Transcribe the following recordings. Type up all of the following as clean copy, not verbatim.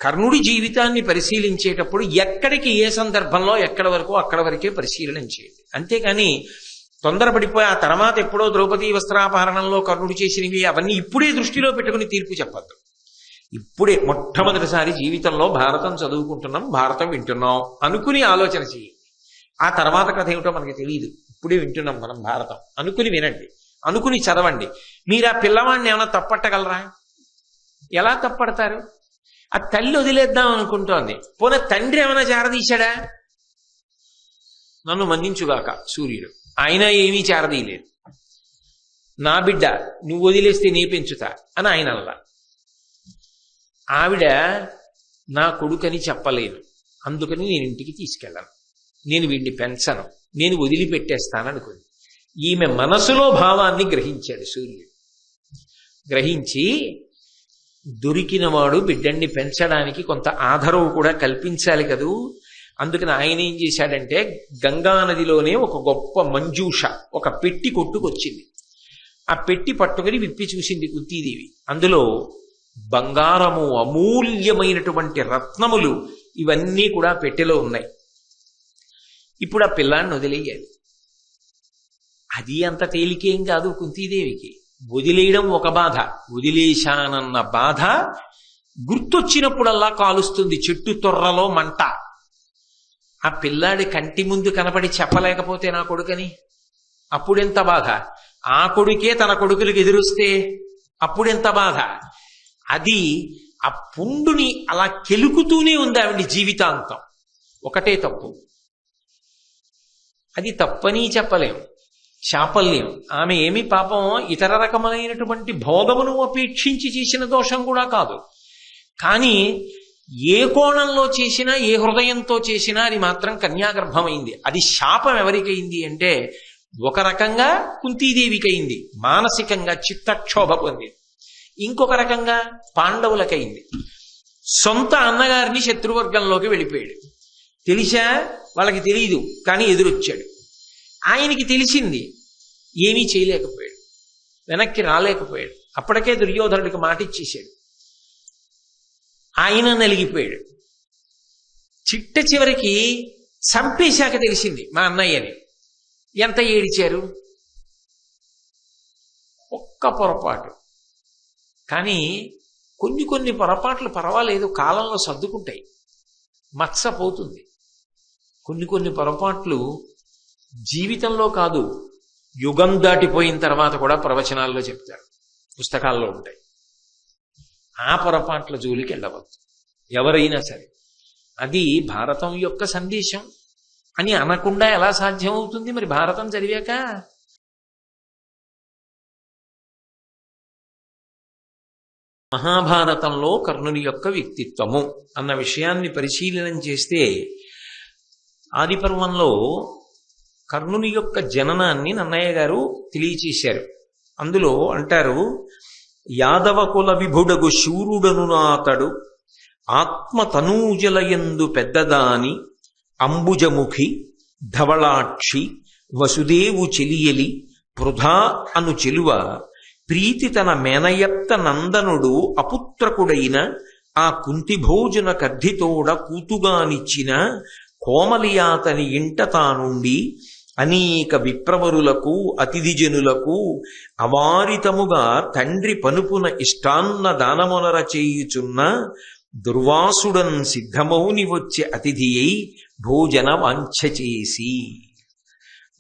కర్ణుడి జీవితాన్ని పరిశీలించేటప్పుడు ఎక్కడికి ఏ సందర్భంలో ఎక్కడ వరకు అక్కడ వరకే పరిశీలన చేయండి. అంతేకాని తొందరపడిపోయి ఆ తర్వాత ఎప్పుడో ద్రౌపదీ వస్త్రాపహరణంలో కర్ణుడు చేసినవి అవన్నీ ఇప్పుడే దృష్టిలో పెట్టుకుని తీర్పు చెప్పద్దు. ఇప్పుడే మొట్టమొదటిసారి జీవితంలో భారతం చదువుకుంటున్నాం, భారతం వింటున్నాం అనుకుని ఆలోచన చేయండి. ఆ తర్వాత కథ ఏమిటో మనకి తెలియదు, ఇప్పుడే వింటున్నాం మనం భారతం అనుకుని వినండి, అనుకుని చదవండి. మీరు ఆ పిల్లవాడిని ఏమైనా తప్పట్టగలరా? ఎలా తప్పడతారు? ఆ తల్లి వదిలేద్దాం అనుకుంటోంది, పోనీ తండ్రి ఏమైనా చేరదీశాడా? నన్ను మన్నించుగాక సూర్యుడు, ఆయన ఏమీ చేరదీయలేదు. నా బిడ్డ నువ్వు వదిలేస్తే నీ పెంచుతా అని ఆయన అలా. ఆవిడ నా కొడుకని చెప్పలేను, అందుకని నేను ఇంటికి తీసుకెళ్ళను, నేను వీడిని పెంచను, నేను వదిలిపెట్టేస్తాననుకుంది. ఈమె మనసులో భావాన్ని గ్రహించాడు సూర్యుడు. గ్రహించి దొరికినవాడు బిడ్డన్ని పెంచడానికి కొంత ఆధారవు కూడా కల్పించాలి కదూ. అందుకని ఆయన ఏం చేశాడంటే గంగా నదిలోనే ఒక గొప్ప మంజూష, ఒక పెట్టి కొట్టుకొచ్చింది. ఆ పెట్టి పట్టుకుని విప్పి చూసింది కుంతీదేవి. అందులో బంగారము, అమూల్యమైనటువంటి రత్నములు ఇవన్నీ కూడా పెట్టెలో ఉన్నాయి. ఇప్పుడు ఆ పిల్లాన్ని వదిలేయాలి. అది అంత తేలికేం కాదు కుంతీదేవికి. వదిలేయడం ఒక బాధ, వదిలేశానన్న బాధ గుర్తొచ్చినప్పుడల్లా కాలుస్తుంది, చెట్టు తొర్రలో మంట. ఆ పిల్లాడి కంటి ముందు కనపడి చెప్పలేకపోతే నా కొడుకని అప్పుడెంత బాధ. ఆ కొడుకే తన కొడుకులకు ఎదురొస్తే అప్పుడెంత బాధ. అది ఆ పుండుని అలా కెలుకుతూనే ఉంది ఆవిడ జీవితాంతం. ఒకటే తప్పు, అది తప్పని చెప్పలేం, చాపల్యం. ఆమె ఏమి పాపం ఇతర రకమైనటువంటి భోగమును అపేక్షించి చేసిన దోషం కూడా కాదు. కానీ ఏ కోణంలో చేసినా, ఏ హృదయంతో చేసినా అది మాత్రం కన్యాగర్భమైంది. అది శాపం ఎవరికైంది అంటే ఒక రకంగా కుంతీదేవికైంది, మానసికంగా చిత్తక్షోభ పొందింది. ఇంకొక రకంగా పాండవులకైంది. సొంత అన్నగారిని శత్రువర్గంలోకి వెళ్ళిపోయాడు. తెలిసా? వాళ్ళకి తెలియదు, కానీ ఎదురొచ్చాడు. ఆయనకి తెలిసింది, ఏమీ చేయలేకపోయాడు, వెనక్కి రాలేకపోయాడు. అప్పటికే దుర్యోధనుడికి మాట ఇచ్చేశాడు. ఆయన నలిగిపోయాడు. చిట్ట చివరికి చంపేశాక తెలిసింది మా అన్నయ్యని. ఎంత ఏడిచారు, ఒక్క పొరపాటు. కానీ కొన్ని కొన్ని పొరపాట్లు పర్వాలేదు, కాలంలో సర్దుకుంటాయి, మచ్చ పోతుంది. కొన్ని పొరపాట్లు జీవితంలో కాదు, యుగం దాటిపోయిన తర్వాత కూడా ప్రవచనాల్లో చెప్తారు, పుస్తకాల్లో ఉంటాయి. ఆ పొరపాట్ల జోలికి వెళ్ళవద్దు ఎవరైనా సరే. అది భారతం యొక్క సందేశం అని అనకుండా ఎలా సాధ్యం అవుతుంది మరి భారతం చదివాక? మహాభారతంలో కర్ణుని యొక్క వ్యక్తిత్వము అన్న విషయాన్ని పరిశీలన చేస్తే ఆదిపర్వంలో కర్ణుని యొక్క జననాన్ని నన్నయ్య గారు తెలియచేశారు. అందులో అంటారు, యాదవ కుల విభుడగు శూరుడను నాతడు ఆత్మతనూజలయందు పెద్దదాని అంబుజముఖి ధవళాక్షి వసుదేవు చెలియలి పృథా అను చెలువ ప్రీతి తన మేనయత్త నందనుడు అపుత్రకుడైన ఆ కుంతిభోజన కర్ధితోడ కూతుగానిచ్చిన కోమలియాతని ఇంట తానుండి అనేక విప్రవరులకు అతిథిజనులకు అవారితముగా తండ్రి పనుపున ఇష్టాన్న దానమునర చేయుచున్న దుర్వాసుడన్ సిద్ధమౌని వచ్చే అతిథి అయి భోజన వాంఛ చేసి.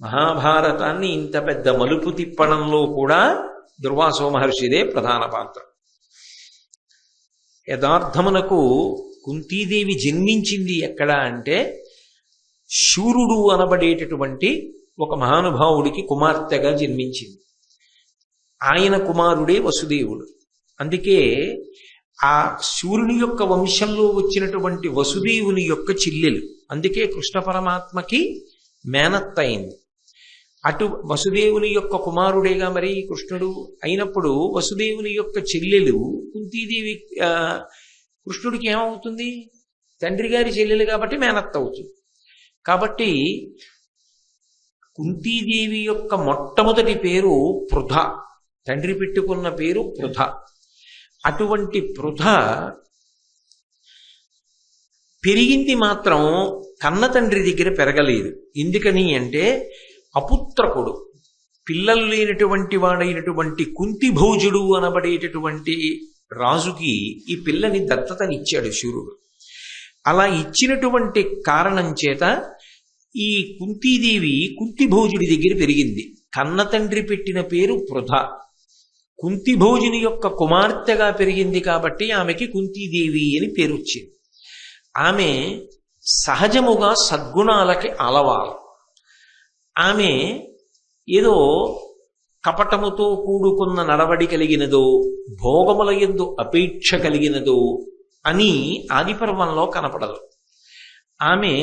మహాభారతాన్ని ఇంత పెద్ద మలుపు తిప్పడంలో కూడా దుర్వాసో మహర్షిదే ప్రధాన పాత్ర. యథార్థమునకు కుంతీదేవి జన్మించింది ఎక్కడ అంటే శూరుడు అనబడేటటువంటి ఒక మహానుభావుడికి కుమార్తెగా జన్మించింది. ఆయన కుమారుడే వసుదేవుడు. అందుకే ఆ శూరుని యొక్క వంశంలో వచ్చినటువంటి వసుదేవుని యొక్క చెల్లెలు, అందుకే కృష్ణ పరమాత్మకి మేనత్త అయింది. అటు వసుదేవుని యొక్క కుమారుడేగా మరి కృష్ణుడు అయినప్పుడు వసుదేవుని యొక్క చెల్లెలు కుంతీదేవి కృష్ణుడికి ఏమవుతుంది? తండ్రి గారి చెల్లెలు కాబట్టి మేనత్త అవుతుంది. కాబట్టి కుంతీదేవి యొక్క మొట్టమొదటి పేరు పృథ, తండ్రి పెట్టుకున్న పేరు పృథ. అటువంటి పృథ పెరిగింది మాత్రం కన్న తండ్రి దగ్గర పెరగలేదు. ఎందుకని అంటే అపుత్రకుడు, పిల్లలు లేనటువంటి వాడైనటువంటి కుంతిభోజుడు అనబడేటటువంటి రాజుకి ఈ పిల్లని దత్తతనిచ్చాడు శూరుడు. అలా ఇచ్చినటువంటి కారణం చేత ఈ కుంతీదేవి కుంతిభోజుడి దగ్గర పెరిగింది. కన్న తండ్రి పెట్టిన పేరు పృథ. కుంతిభోజుని యొక్క కుమార్తెగా పెరిగింది కాబట్టి ఆమెకి కుంతీదేవి అని పేరు వచ్చింది. ఆమె సహజముగా సద్గుణాలకి అలవాలు. ఆమె ఏదో కపటముతో కూడుకున్న నడవడి కలిగినదో, భోగముల యందు అపేక్ష కలిగినదో అని ఆదిపర్వంలో కనపడదు. ఆమె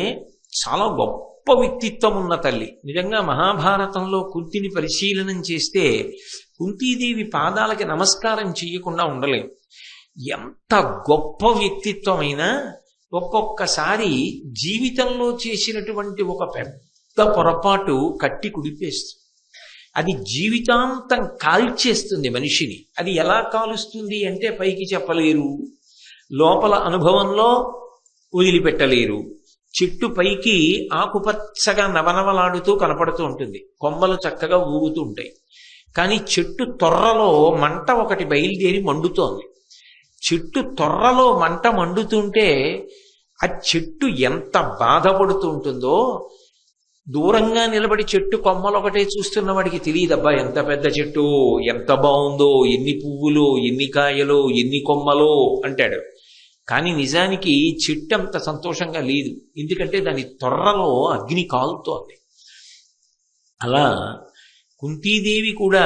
చాలా గొప్ప వ్యక్తిత్వం ఉన్న తల్లి. నిజంగా మహాభారతంలో కుంతిని పరిశీలనం చేస్తే కుంతీదేవి పాదాలకి నమస్కారం చేయకుండా ఉండలేం. ఎంత గొప్ప వ్యక్తిత్వమైనా ఒక్కొక్కసారి జీవితంలో చేసినటువంటి ఒక పెద్ద పొరపాటు కట్టి కుడిపేస్తుంది. అది జీవితాంతం కాల్చేస్తుంది మనిషిని. అది ఎలా కాలుస్తుంది అంటే పైకి చెప్పలేరు, లోపల అనుభవంలో వదిలిపెట్టలేరు. చెట్టు పైకి ఆకుపచ్చగా నవనవలాడుతూ కనపడుతూ ఉంటుంది, కొమ్మలు చక్కగా ఊగుతూ ఉంటాయి. కానీ చెట్టు తొర్రలో మంట ఒకటి బయలుదేరి మండుతోంది. చెట్టు తొర్రలో మంట మండుతుంటే ఆ చెట్టు ఎంత బాధపడుతూ ఉంటుందో దూరంగా నిలబడి చెట్టు కొమ్మలు ఒకటే చూస్తున్న వాడికి తెలియదబ్బా ఎంత పెద్ద చెట్టు, ఎంత బాగుందో, ఎన్ని పువ్వులు, ఎన్ని కాయలు, ఎన్ని కొమ్మలో అంటాడు. కానీ నిజానికి చెట్టు అంత సంతోషంగా లేదు, ఎందుకంటే దాని తొర్రలో అగ్ని కాలుతోంది. అలా కుంతీదేవి కూడా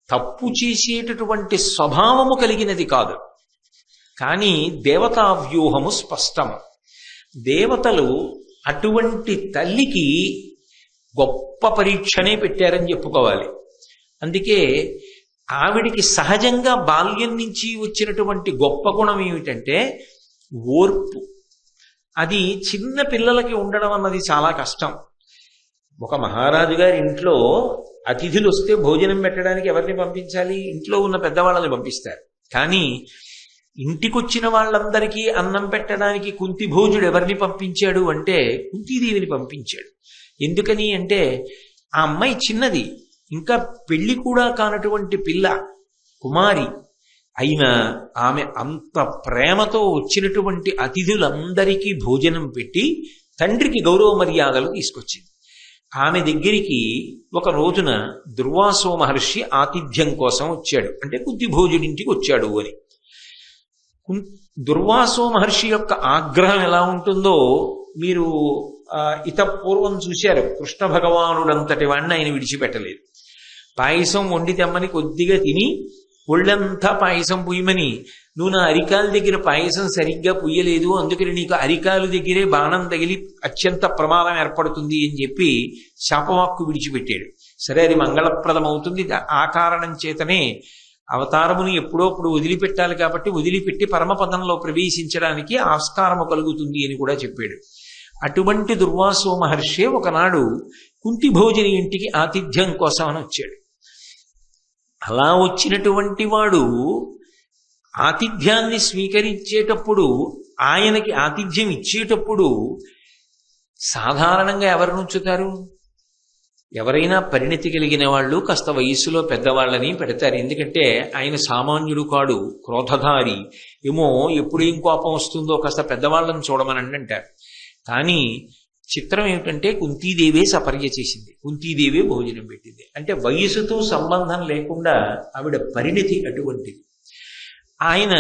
తప్పు చేసేటటువంటి స్వభావము కలిగినది కాదు, కానీ దేవతా వ్యూహము స్పష్టము. దేవతలు అటువంటి తల్లికి గొప్ప పరీక్షనే పెట్టారని చెప్పుకోవాలి. అందుకే ఆవిడికి సహజంగా బాల్యం నుంచి వచ్చినటువంటి గొప్ప గుణం ఏమిటంటే ఓర్పు. అది చిన్న పిల్లలకి ఉండడం అన్నది చాలా కష్టం. ఒక మహారాజు గారి ఇంట్లో అతిథులు వస్తే భోజనం పెట్టడానికి ఎవరిని పంపించాలి? ఇంట్లో ఉన్న పెద్దవాళ్ళని పంపిస్తారు. కానీ ఇంటికొచ్చిన వాళ్ళందరికీ అన్నం పెట్టడానికి కుంతిభోజుడు ఎవరిని పంపించాడు అంటే కుంతీదేవిని పంపించాడు. ఎందుకని అంటే ఆ అమ్మాయి చిన్నది, ఇంకా పెళ్లి కూడా కానటువంటి పిల్ల, కుమారి అయినా ఆమె అంత ప్రేమతో వచ్చినటువంటి అతిథులందరికీ భోజనం పెట్టి తండ్రికి గౌరవ మర్యాదలు తీసుకొచ్చింది. ఆమె దగ్గరికి ఒక రోజున దుర్వాసో మహర్షి ఆతిథ్యం కోసం వచ్చాడు, అంటే కుంతిభోజుడింటికి వచ్చాడు అని. దుర్వాసో మహర్షి యొక్క ఆగ్రహం ఎలా ఉంటుందో మీరు పూర్వం చూశారు. కృష్ణ భగవానుడంతటి వాడిని ఆయన విడిచిపెట్టలేదు. పాయసం వండి తెమ్మని కొద్దిగా తిని ఒళ్ళంతా పాయసం పుయ్యమని, నువ్వు నా అరికాల దగ్గర పాయసం సరిగ్గా పుయ్యలేదు, అందుకని నీకు అరికాలు దగ్గరే బాణం తగిలి అత్యంత ప్రమాదం ఏర్పడుతుంది అని చెప్పి శాపవాక్కు విడిచిపెట్టాడు. సరే, అది మంగళప్రదం అవుతుంది, ఆ కారణం చేతనే అవతారమును ఎప్పుడోప్పుడు వదిలిపెట్టాలి కాబట్టి వదిలిపెట్టి పరమపదంలో ప్రవేశించడానికి ఆస్కారము కలుగుతుంది అని కూడా చెప్పాడు. అటువంటి దుర్వాసో మహర్షి ఒకనాడు కుంతిభోజని ఇంటికి ఆతిథ్యం కోసం అని వచ్చాడు. అలా వచ్చినటువంటి వాడు ఆతిథ్యాన్ని స్వీకరించేటప్పుడు, ఆయనకి ఆతిథ్యం ఇచ్చేటప్పుడు సాధారణంగా ఎవరు నుంచుతారు? ఎవరైనా పరిణతి కలిగిన వాళ్ళు కాస్త వయస్సులో పెద్దవాళ్ళని పెడతారు. ఎందుకంటే ఆయన సామాన్యుడు కాడు, క్రోధధారి, ఏమో ఎప్పుడు ఏం కోపం వస్తుందో కాస్త పెద్దవాళ్ళని చూడమని అంటారు. కానీ చిత్రం ఏమిటంటే కుంతీదేవే సపర్య చేసింది, కుంతీదేవే భోజనం పెట్టింది. అంటే వయసుతో సంబంధం లేకుండా ఆవిడ పరిణతి అటువంటిది. ఆయన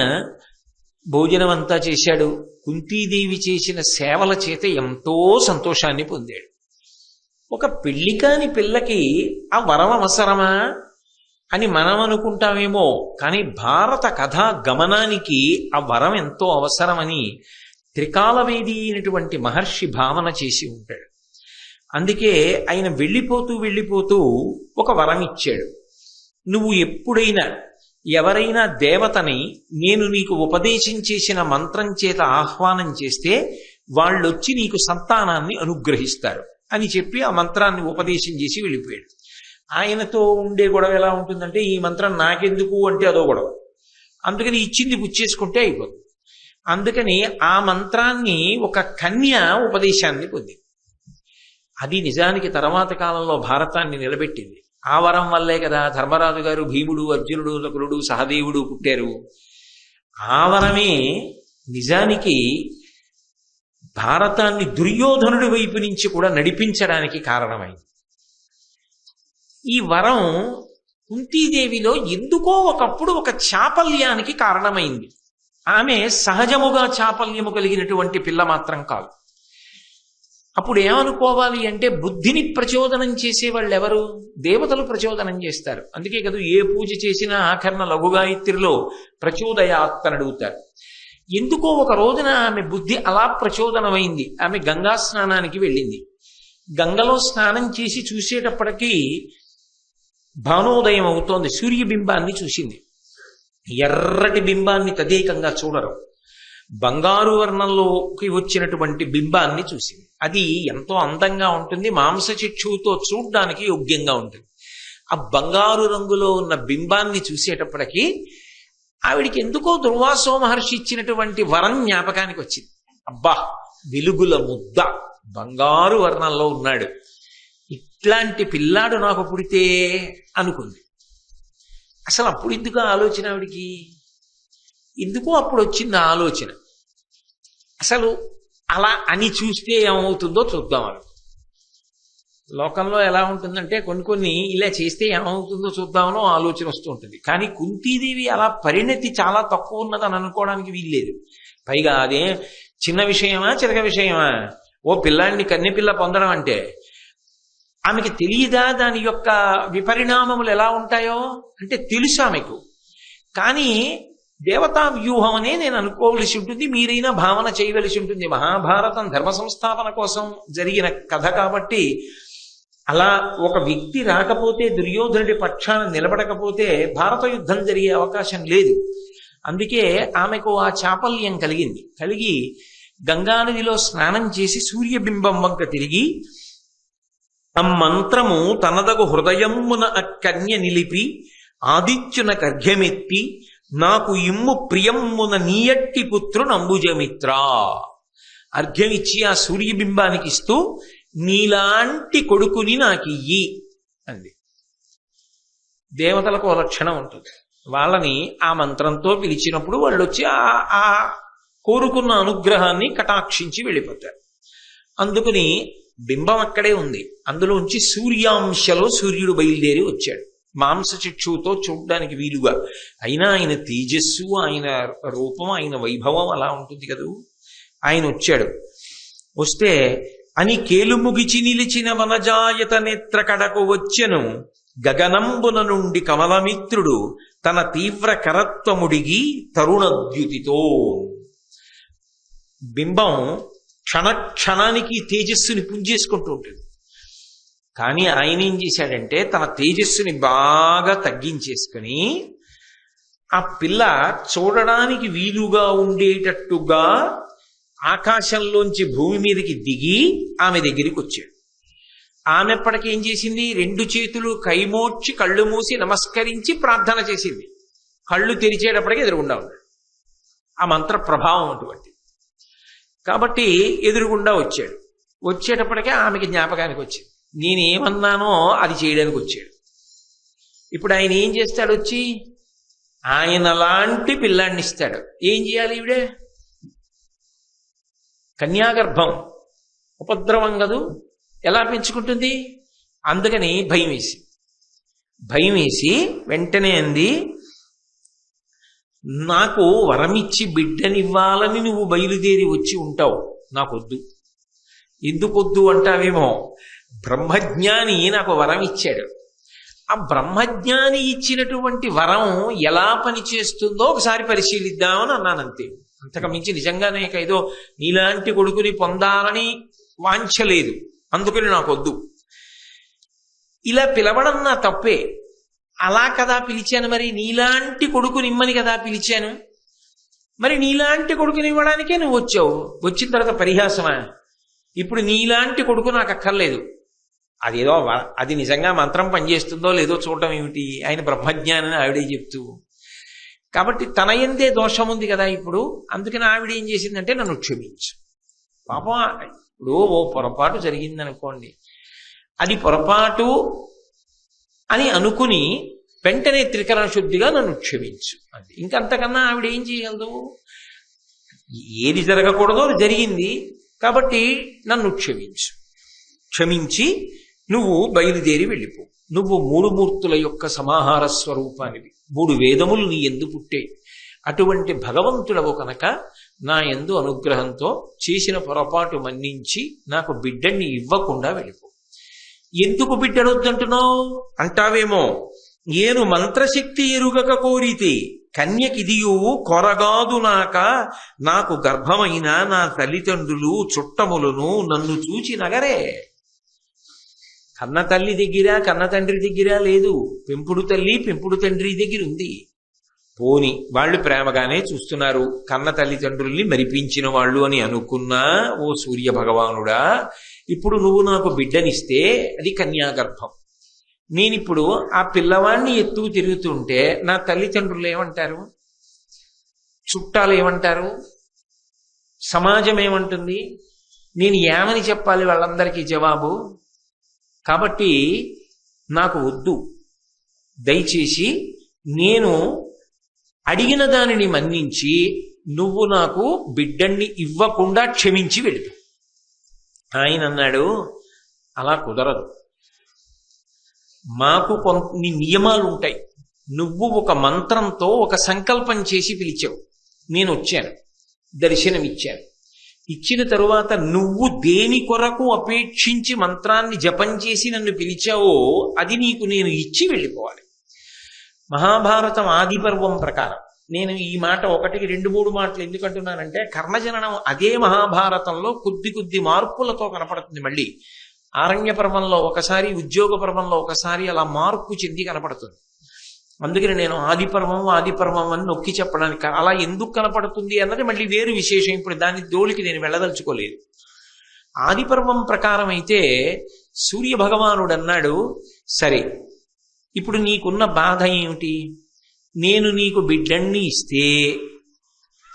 భోజనం అంతా చేశాడు. కుంతీదేవి చేసిన సేవల చేత ఎంతో సంతోషాన్ని పొందాడు. ఒక పెళ్లి కాని పిల్లకి ఆ వరం అవసరమా అని మనం అనుకుంటామేమో, కానీ భారత కథా గమనానికి ఆ వరం ఎంతో అవసరమని త్రికాలవేది అయినటువంటి మహర్షి భావన చేసి ఉంటాడు. అందుకే ఆయన వెళ్ళిపోతూ ఒక వరం ఇచ్చాడు. నువ్వు ఎప్పుడైనా ఎవరైనా దేవతని నేను నీకు ఉపదేశం చేసిన మంత్రం చేత ఆహ్వానం చేస్తే వాళ్ళొచ్చి నీకు సంతానాన్ని అనుగ్రహిస్తారు అని చెప్పి ఆ మంత్రాన్ని ఉపదేశం చేసి వెళ్ళిపోయాడు. ఆయనతో ఉండే గొడవ ఎలా ఉంటుందంటే, ఈ మంత్రం నాకెందుకు అంటే అదో గొడవ, అందుకని ఇచ్చింది పుచ్చేసుకుంటే అయిపోతుంది. అందుకని ఆ మంత్రాన్ని ఒక కన్య ఉపదేశాన్ని పొందింది. అది నిజానికి తర్వాత కాలంలో భారతాన్ని నిలబెట్టింది. ఆ వరం వల్లే కదా ధర్మరాజు గారు భీముడు, అర్జునుడు, నకులుడు, సహదేవుడు పుట్టారు. ఆ వరమే నిజానికి భారతాన్ని దుర్యోధనుడి వైపు నుంచి కూడా నడిపించడానికి కారణమైంది. ఈ వరం కుంతీదేవిలో ఎందుకో ఒకప్పుడు ఒక చాపల్యానికి కారణమైంది. ఆమె సహజముగా చాపల్యము కలిగినటువంటి పిల్ల మాత్రం కాదు. అప్పుడు ఏమనుకోవాలి అంటే బుద్ధిని ప్రచోదనం చేసేవాళ్ళు ఎవరు? దేవతలు ప్రచోదనం చేస్తారు. అందుకే కదా ఏ పూజ చేసినా ఆఖరణ లఘుగాయత్రిలో ప్రచోదయాత్ అని అడుగుతారు. ఎందుకో ఒక రోజున ఆమె బుద్ధి అలా ప్రచోదనమైంది. ఆమె గంగా స్నానానికి వెళ్ళింది. గంగలో స్నానం చేసి చూసేటప్పటికీ భానోదయం అవుతోంది. సూర్యబింబాన్ని చూసింది. ఎర్రటి బింబాన్ని తదేకంగా చూడరు, బంగారు వర్ణంలోకి వచ్చినటువంటి బింబాన్ని చూసింది. అది ఎంతో అందంగా ఉంటుంది, మాంసచిక్షువుతో చూడ్డానికి యోగ్యంగా ఉంటుంది. ఆ బంగారు రంగులో ఉన్న బింబాన్ని చూసేటప్పటికీ ఆవిడికి ఎందుకో దుర్వాసో మహర్షి ఇచ్చినటువంటి వరం జ్ఞాపకానికి వచ్చింది. అబ్బా, వెలుగుల ముద్ద, బంగారు వర్ణంలో ఉన్నాడు, ఇట్లాంటి పిల్లాడు నాకు పుడితే అనుకుంది. అసలు అప్పుడు ఎందుకు ఆలోచన ఆవిడికి? ఎందుకో అప్పుడు వచ్చింది ఆలోచన. అసలు అలా అని చూస్తే ఏమవుతుందో చూద్దాం. లోకంలో ఎలా ఉంటుందంటే కొన్ని ఇలా చేస్తే ఏమవుతుందో చూద్దామనో ఆలోచన వస్తూ ఉంటుంది. కానీ కుంతీదేవి అలా పరిణతి చాలా తక్కువ ఉన్నదని అనుకోవడానికి వీల్లేదు. పైగా అదే చిన్న విషయమా చిరక విషయమా? ఓ పిల్లాడిని కన్నెపిల్ల పొందడం అంటే ఆమెకి తెలియదా దాని యొక్క విపరిణామములు ఎలా ఉంటాయో? అంటే తెలుసు ఆమెకు. కానీ దేవతా వ్యూహం అనే నేను అనుకోవలసి ఉంటుంది, మీరైనా భావన చేయవలసి ఉంటుంది. మహాభారతం ధర్మ సంస్థాపన కోసం జరిగిన కథ కాబట్టి అలా ఒక వ్యక్తి రాకపోతే, దుర్యోధనుడి పక్షాన నిలబడకపోతే భారత యుద్ధం జరిగే అవకాశం లేదు. అందుకే ఆమెకు ఆ చాపల్యం కలిగి గంగానదిలో స్నానం చేసి సూర్యబింబం వంక తిరిగి ఆ మంత్రము తనదగు హృదయమున అక్కన్య నిలిపి ఆదిత్యున కర్ఘ్యమెత్తి నాకు ఇమ్ము ప్రియమ్మున నీయట్టి పుత్రుని అంబుజమిత్ర అర్ఘ్యమిచ్చి ఆ సూర్యబింబానికి ఇస్తూ నీలాంటి కొడుకుని నాకు ఇయ్యి అంది. దేవతలకు ఒక లక్షణం ఉంటుంది. వాళ్ళని ఆ మంత్రంతో పిలిచినప్పుడు వాళ్ళు వచ్చి ఆ కోరుకున్న అనుగ్రహాన్ని కటాక్షించి వెళ్ళిపోతారు. అందుకని బింబం అక్కడే ఉంది. అందులోంచి సూర్యాంశలో సూర్యుడు బయలుదేరి వచ్చాడు, మాంసచక్షువుతో చూడ్డానికి వీలుగా. అయినా ఆయన తేజస్సు, ఆయన రూపం, ఆయన వైభవం అలా ఉంటుంది కదూ. ఆయన వచ్చాడు. వస్తే అని కేలుముగిచి నిలిచిన వనజాయత నేత్ర కడకు వచ్చెను గగనంబున నుండి కమలమిత్రుడు తన తీవ్ర కరత్వముడిగి తరుణద్యుతితో. బింబం క్షణానికి తేజస్సుని పుంజేసుకుంటూ ఉంటుంది. కానీ ఆయన ఏం చేశాడంటే తన తేజస్సుని బాగా తగ్గించేసుకుని ఆ పిల్ల చూడడానికి వీలుగా ఉండేటట్టుగా ఆకాశంలోంచి భూమి మీదకి దిగి ఆమె దగ్గరికి వచ్చాడు. ఆమె ఎప్పటికేం చేసింది? 2 చేతులు కైమోడ్చి కళ్ళు మూసి నమస్కరించి ప్రార్థన చేసింది. కళ్ళు తెరిచేటప్పటికి ఎదురుగుండా ఉన్నాడు. ఆ మంత్ర ప్రభావం అటువంటి. కాబట్టి ఎదురుగుండా వచ్చాడు. వచ్చేటప్పటికే ఆమెకి జ్ఞాపకానికి వచ్చింది, నేనేమన్నానో అది చేయడానికి వచ్చాడు. ఇప్పుడు ఆయన ఏం చేస్తాడు? వచ్చి ఆయన లాంటి పిల్లాన్ని ఇస్తాడు. ఏం చేయాలి? ఈవిడే కన్యాగర్భం, ఉపద్రవం కదూ, ఎలా పెంచుకుంటుంది? అందుకని భయం వేసి వెంటనే అంది, నాకు వరమిచ్చి బిడ్డనివ్వాలని నువ్వు బయలుదేరి వచ్చి ఉంటావు, నాకొద్దు. ఎందుకొద్దు అంటావేమో, బ్రహ్మజ్ఞాని నాకు వరం ఇచ్చాడు. ఆ బ్రహ్మజ్ఞాని ఇచ్చినటువంటి వరం ఎలా పనిచేస్తుందో ఒకసారి పరిశీలిద్దామని అన్నానంతే. అంతకు మించి నిజంగానే ఏదో నీలాంటి కొడుకుని పొందాలని వాంఛలేదు, అందుకని నాకొద్దు. ఇలా పిలవడం నా తప్పే, అలా కదా పిలిచాను. మరి నీలాంటి కొడుకుని ఇమ్మని కదా పిలిచాను. మరి నీలాంటి కొడుకుని ఇవ్వడానికే నువ్వు వచ్చావు. వచ్చిన తర్వాత పరిహాసమా? ఇప్పుడు నీలాంటి కొడుకు నాకు అక్కర్లేదు. అదేదో అది నిజంగా మంత్రం పనిచేస్తుందో లేదో చూడటం ఏమిటి? ఆయన బ్రహ్మజ్ఞానని ఆవిడే చెప్తూ. కాబట్టి తన యందే దోషం ఉంది కదా ఇప్పుడు, అందుకని ఆవిడ ఏం చేసిందంటే నన్ను క్షమించు. పాపం ఇప్పుడు ఓ పొరపాటు జరిగిందనుకోండి, అది పొరపాటు అని అనుకుని వెంటనే త్రికరణ శుద్ధిగా నన్ను క్షమించు అది. ఇంకంతకన్నా ఆవిడ ఏం చేయగలదు? ఏది జరగకూడదో అది జరిగింది కాబట్టి నన్ను క్షమించు, క్షమించి నువ్వు బయలుదేరి వెళ్ళిపో. నువ్వు 3 మూర్తుల యొక్క సమాహార స్వరూపానివి, 3 వేదములు నీ యందు పుట్టాయి. అటువంటి భగవంతుడవు కనుక నా యందు అనుగ్రహంతో చేసిన పొరపాటు మన్నించి నాకు బిడ్డని ఇవ్వకుండా వెళ్ళిపో. ఎందుకు బిడ్డడొద్దంటున్నావు అంటావేమో, ఏను మంత్రశక్తి ఎరుగక కోరితే కన్యకిదియు కొరగాదు నాకు గర్భమైన నా తల్లిదండ్రులు చుట్టములను నన్ను చూచి నగరే. కన్న తల్లి దగ్గర కన్న తండ్రి దగ్గర లేదు, పెంపుడు తల్లి పెంపుడు తండ్రి దగ్గర ఉంది. పోని వాళ్ళు ప్రేమగానే చూస్తున్నారు, కన్న తల్లిదండ్రుల్ని మరిపించిన వాళ్ళు అని అనుకున్నా ఓ సూర్య భగవానుడా, ఇప్పుడు నువ్వు నాకు బిడ్డనిస్తే అది కన్యాగర్భం. నేనిప్పుడు ఆ పిల్లవాడిని ఎత్తుకు తిరుగుతుంటే నా తల్లిదండ్రులు ఏమంటారు, చుట్టాలు ఏమంటారు, సమాజం ఏమంటుంది, నేను ఏమని చెప్పాలి వాళ్ళందరికీ జవాబు? కాబట్టి నాకు వద్దు, దయచేసి నేను అడిగిన దానిని మన్నించి నువ్వు నాకు బిడ్డన్ని ఇవ్వకుండా క్షమించి వెళ్ళు. ఆయన అన్నాడు, అలా కుదరదు, మాకు కొన్ని నియమాలు ఉంటాయి. నువ్వు ఒక మంత్రంతో ఒక సంకల్పం చేసి పిలిచావు, నేను వచ్చాను, దర్శనమిచ్చాను. ఇచ్చిన తరువాత నువ్వు దేని కొరకు అపేక్షించి మంత్రాన్ని జపం చేసి నన్ను పిలిచావో అది నీకు నేను ఇచ్చి వెళ్ళిపోవాలి. మహాభారతం ఆది పర్వం ప్రకారం నేను ఈ మాట 1కి 2-3 మాటలు ఎందుకంటున్నానంటే, కర్ణజననం అదే మహాభారతంలో కొద్ది మార్పులతో కనపడుతుంది. మళ్ళీ ఆరణ్య పర్వంలో ఒకసారి, ఉద్యోగ పర్వంలో ఒకసారి అలా మార్పు చెంది కనపడుతుంది. అందుకని నేను ఆది పర్వం అని నొక్కి చెప్పడానికి, అలా ఎందుకు కనపడుతుంది అన్నది మళ్ళీ వేరు విశేషం. ఇప్పుడు దాని జోలికి నేను వెళ్ళదలుచుకోలేదు. ఆది పర్వం ప్రకారం అయితే సూర్య భగవానుడు అన్నాడు, సరే ఇప్పుడు నీకున్న బాధ ఏమిటి, నేను నీకు బిడ్డన్ని ఇస్తే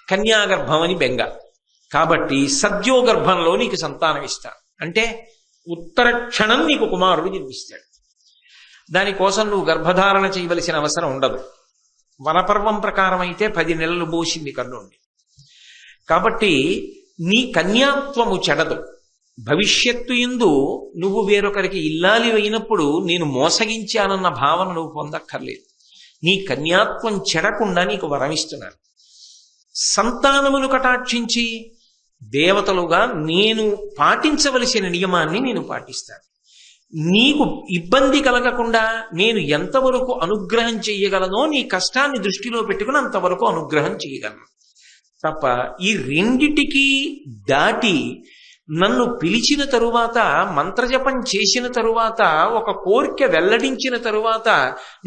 కన్యాగర్భం అని బెంగ, కాబట్టి సద్యోగర్భంలో నీకు సంతానం ఇస్తాను, అంటే ఉత్తర క్షణం నీకు కుమారుడు జన్మిస్తాడు. దానికోసం నువ్వు గర్భధారణ చేయవలసిన అవసరం ఉండదు. వనపర్వం ప్రకారం అయితే 10 నెలలు పోసింది కర్ణుణ్ణి. కాబట్టి నీ కన్యాత్వము చెడదు. భవిష్యత్తు యందు నువ్వు వేరొకరికి ఇల్లాలి అయినప్పుడు నేను మోసగించానన్న భావన నువ్వు పొందక్కర్లేదు. నీ కన్యాత్వం చెడకుండా నీకు వరమిస్తున్నాను. సంతానమును కటాక్షించి దేవతలుగా నేను పాటించవలసిన నియమాన్ని నేను పాటిస్తాను. నీకు ఇబ్బంది కలగకుండా నేను ఎంతవరకు అనుగ్రహం చెయ్యగలనో నీ కష్టాన్ని దృష్టిలో పెట్టుకుని అంతవరకు అనుగ్రహం చేయగలను తప్ప, ఈ రెండిటికి దాటి నన్ను పిలిచిన తరువాత, మంత్రజపం చేసిన తరువాత, ఒక కోరిక వెల్లడించిన తరువాత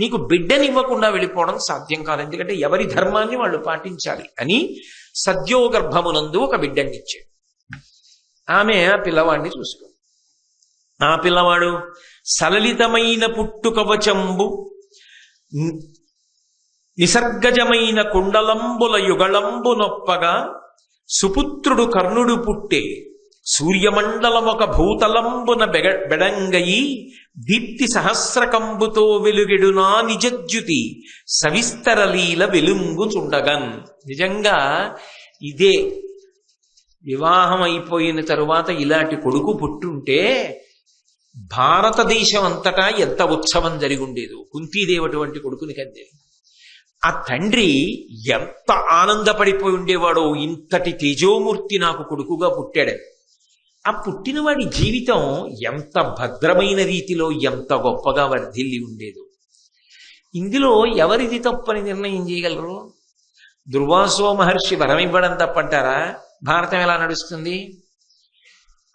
నీకు బిడ్డనివ్వకుండా వెళ్ళిపోవడం సాధ్యం కాదు. ఎందుకంటే ఎవరి ధర్మాన్ని వాళ్ళు పాటించాలి అని సద్యోగర్భమునందు ఒక బిడ్డనిచ్చాడు. ఆమె ఆ పిల్లవాడిని చూసుకో. ఆ పిల్లవాడు సలలితమైన పుట్టుకవచంబు నిసర్గజమైన కుండలంబుల యుగళంబు నొప్పగా సుపుత్రుడు కర్ణుడు పుట్టే సూర్యమండలమొక భూతలంబున బెడంగయి దీప్తి సహస్రకంబుతో వెలుగెడునా నిజజ్యుతి సవిస్తరలీల వెలుంగుచుండగన్. నిజంగా ఇదే వివాహం అయిపోయిన తరువాత ఇలాంటి కొడుకు పుట్టుంటే భారతదేశం అంతటా ఎంత ఉత్సవం జరిగి ఉండేదో. కుంతీదేవి వంటి కొడుకుని కందే ఆ తండ్రి ఎంత ఆనందపడిపోయి ఉండేవాడో, ఇంతటి తేజోమూర్తి నాకు కొడుకుగా పుట్టాడని. ఆ పుట్టినవాడి జీవితం ఎంత భద్రమైన రీతిలో, ఎంత గొప్పగా వర్ధిల్లి ఉండేదో. ఇందులో ఎవరిది తప్పని నిర్ణయం చేయగలరు? దుర్వాసో మహర్షి వరమివ్వడం తప్పంటారా? భారతం ఎలా నడుస్తుంది?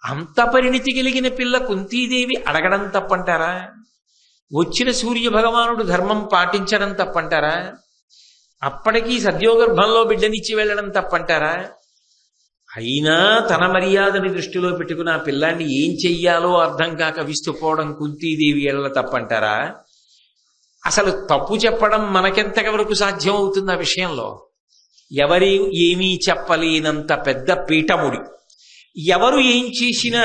అంత పరిణితి కలిగిన పిల్ల కుంతీదేవి అడగడం తప్పంటారా? వచ్చిన సూర్య భగవానుడు ధర్మం పాటించడం తప్పంటారా? అప్పటికీ సద్యోగర్భంలో బిడ్డనిచ్చి వెళ్ళడం తప్పంటారా? అయినా తన మర్యాదని దృష్టిలో పెట్టుకుని ఆ పిల్లాన్ని ఏం చెయ్యాలో అర్థం కాక విస్తుపోవడం కుంతీదేవి ఎడల తప్పంటారా? అసలు తప్పు చెప్పడం మనకెంతవరకు సాధ్యం అవుతుంది ఆ విషయంలో? ఎవరి ఏమీ చెప్పలేనంత పెద్ద పీఠముడి, ఎవరు ఏం చేసినా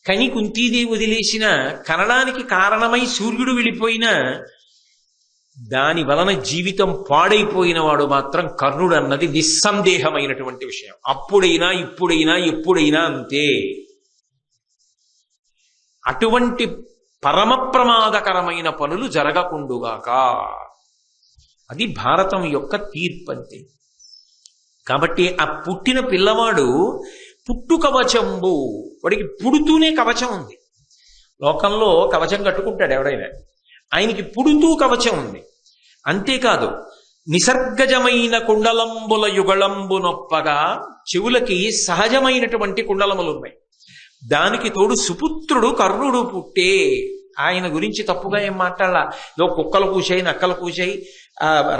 కని కుంతీదేవి వదిలేసినా, కనడానికి కారణమై సూర్యుడు వెళ్ళిపోయినా దాని వలన జీవితం పాడైపోయిన వాడు మాత్రం కర్ణుడు అన్నది నిస్సందేహమైనటువంటి విషయం. అప్పుడైనా ఇప్పుడైనా ఎప్పుడైనా అంతే. అటువంటి పరమ ప్రమాదకరమైన పనులు జరగకుండుగాక. అది భారతం యొక్క తీర్పు అంతే. కాబట్టి ఆ పుట్టిన పిల్లవాడు పుట్టు కవచంబు, వాడికి పుడుతూనే కవచం ఉంది. లోకంలో కవచం కట్టుకుంటాడు ఎవడైనా, ఆయనకి పుడుతూ కవచం ఉంది. అంతేకాదు, నిసర్గజమైన కుండలంబుల యుగళంబు నొప్పగా, చెవులకి సహజమైనటువంటి కుండలములు ఉన్నాయి. దానికి తోడు సుపుత్రుడు కర్ణుడు పుట్టే. ఆయన గురించి తప్పుగా ఏం మాట్లాడాల, ఏదో కుక్కలు కూసాయి, నక్కలు కూసాయి,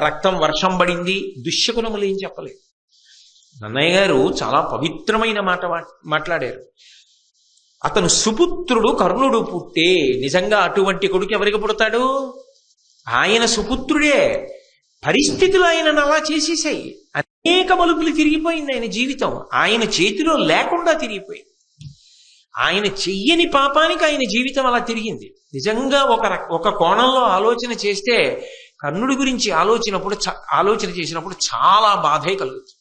రక్తం వర్షం పడింది, దుశ్శకునములు ఏం చెప్పలేదు. నన్నయ్య గారు చాలా పవిత్రమైన మాట మాట్లాడారు. అతను సుపుత్రుడు కర్ణుడు పుట్టే. నిజంగా అటువంటి కొడుకు ఎవరికి పుడతాడు? ఆయన సుపుత్రుడే. పరిస్థితులు ఆయనను అలా చేసేసాయి. అనేక మలుపులు తిరిగిపోయింది ఆయన జీవితం. ఆయన చేతిలో లేకుండా తిరిగిపోయింది. ఆయన చెయ్యని పాపానికి ఆయన జీవితం అలా తిరిగింది. నిజంగా ఒక కోణంలో ఆలోచన చేస్తే, కర్ణుడి గురించి ఆలోచన చేసినప్పుడు చాలా బాధే కలుగుతుంది.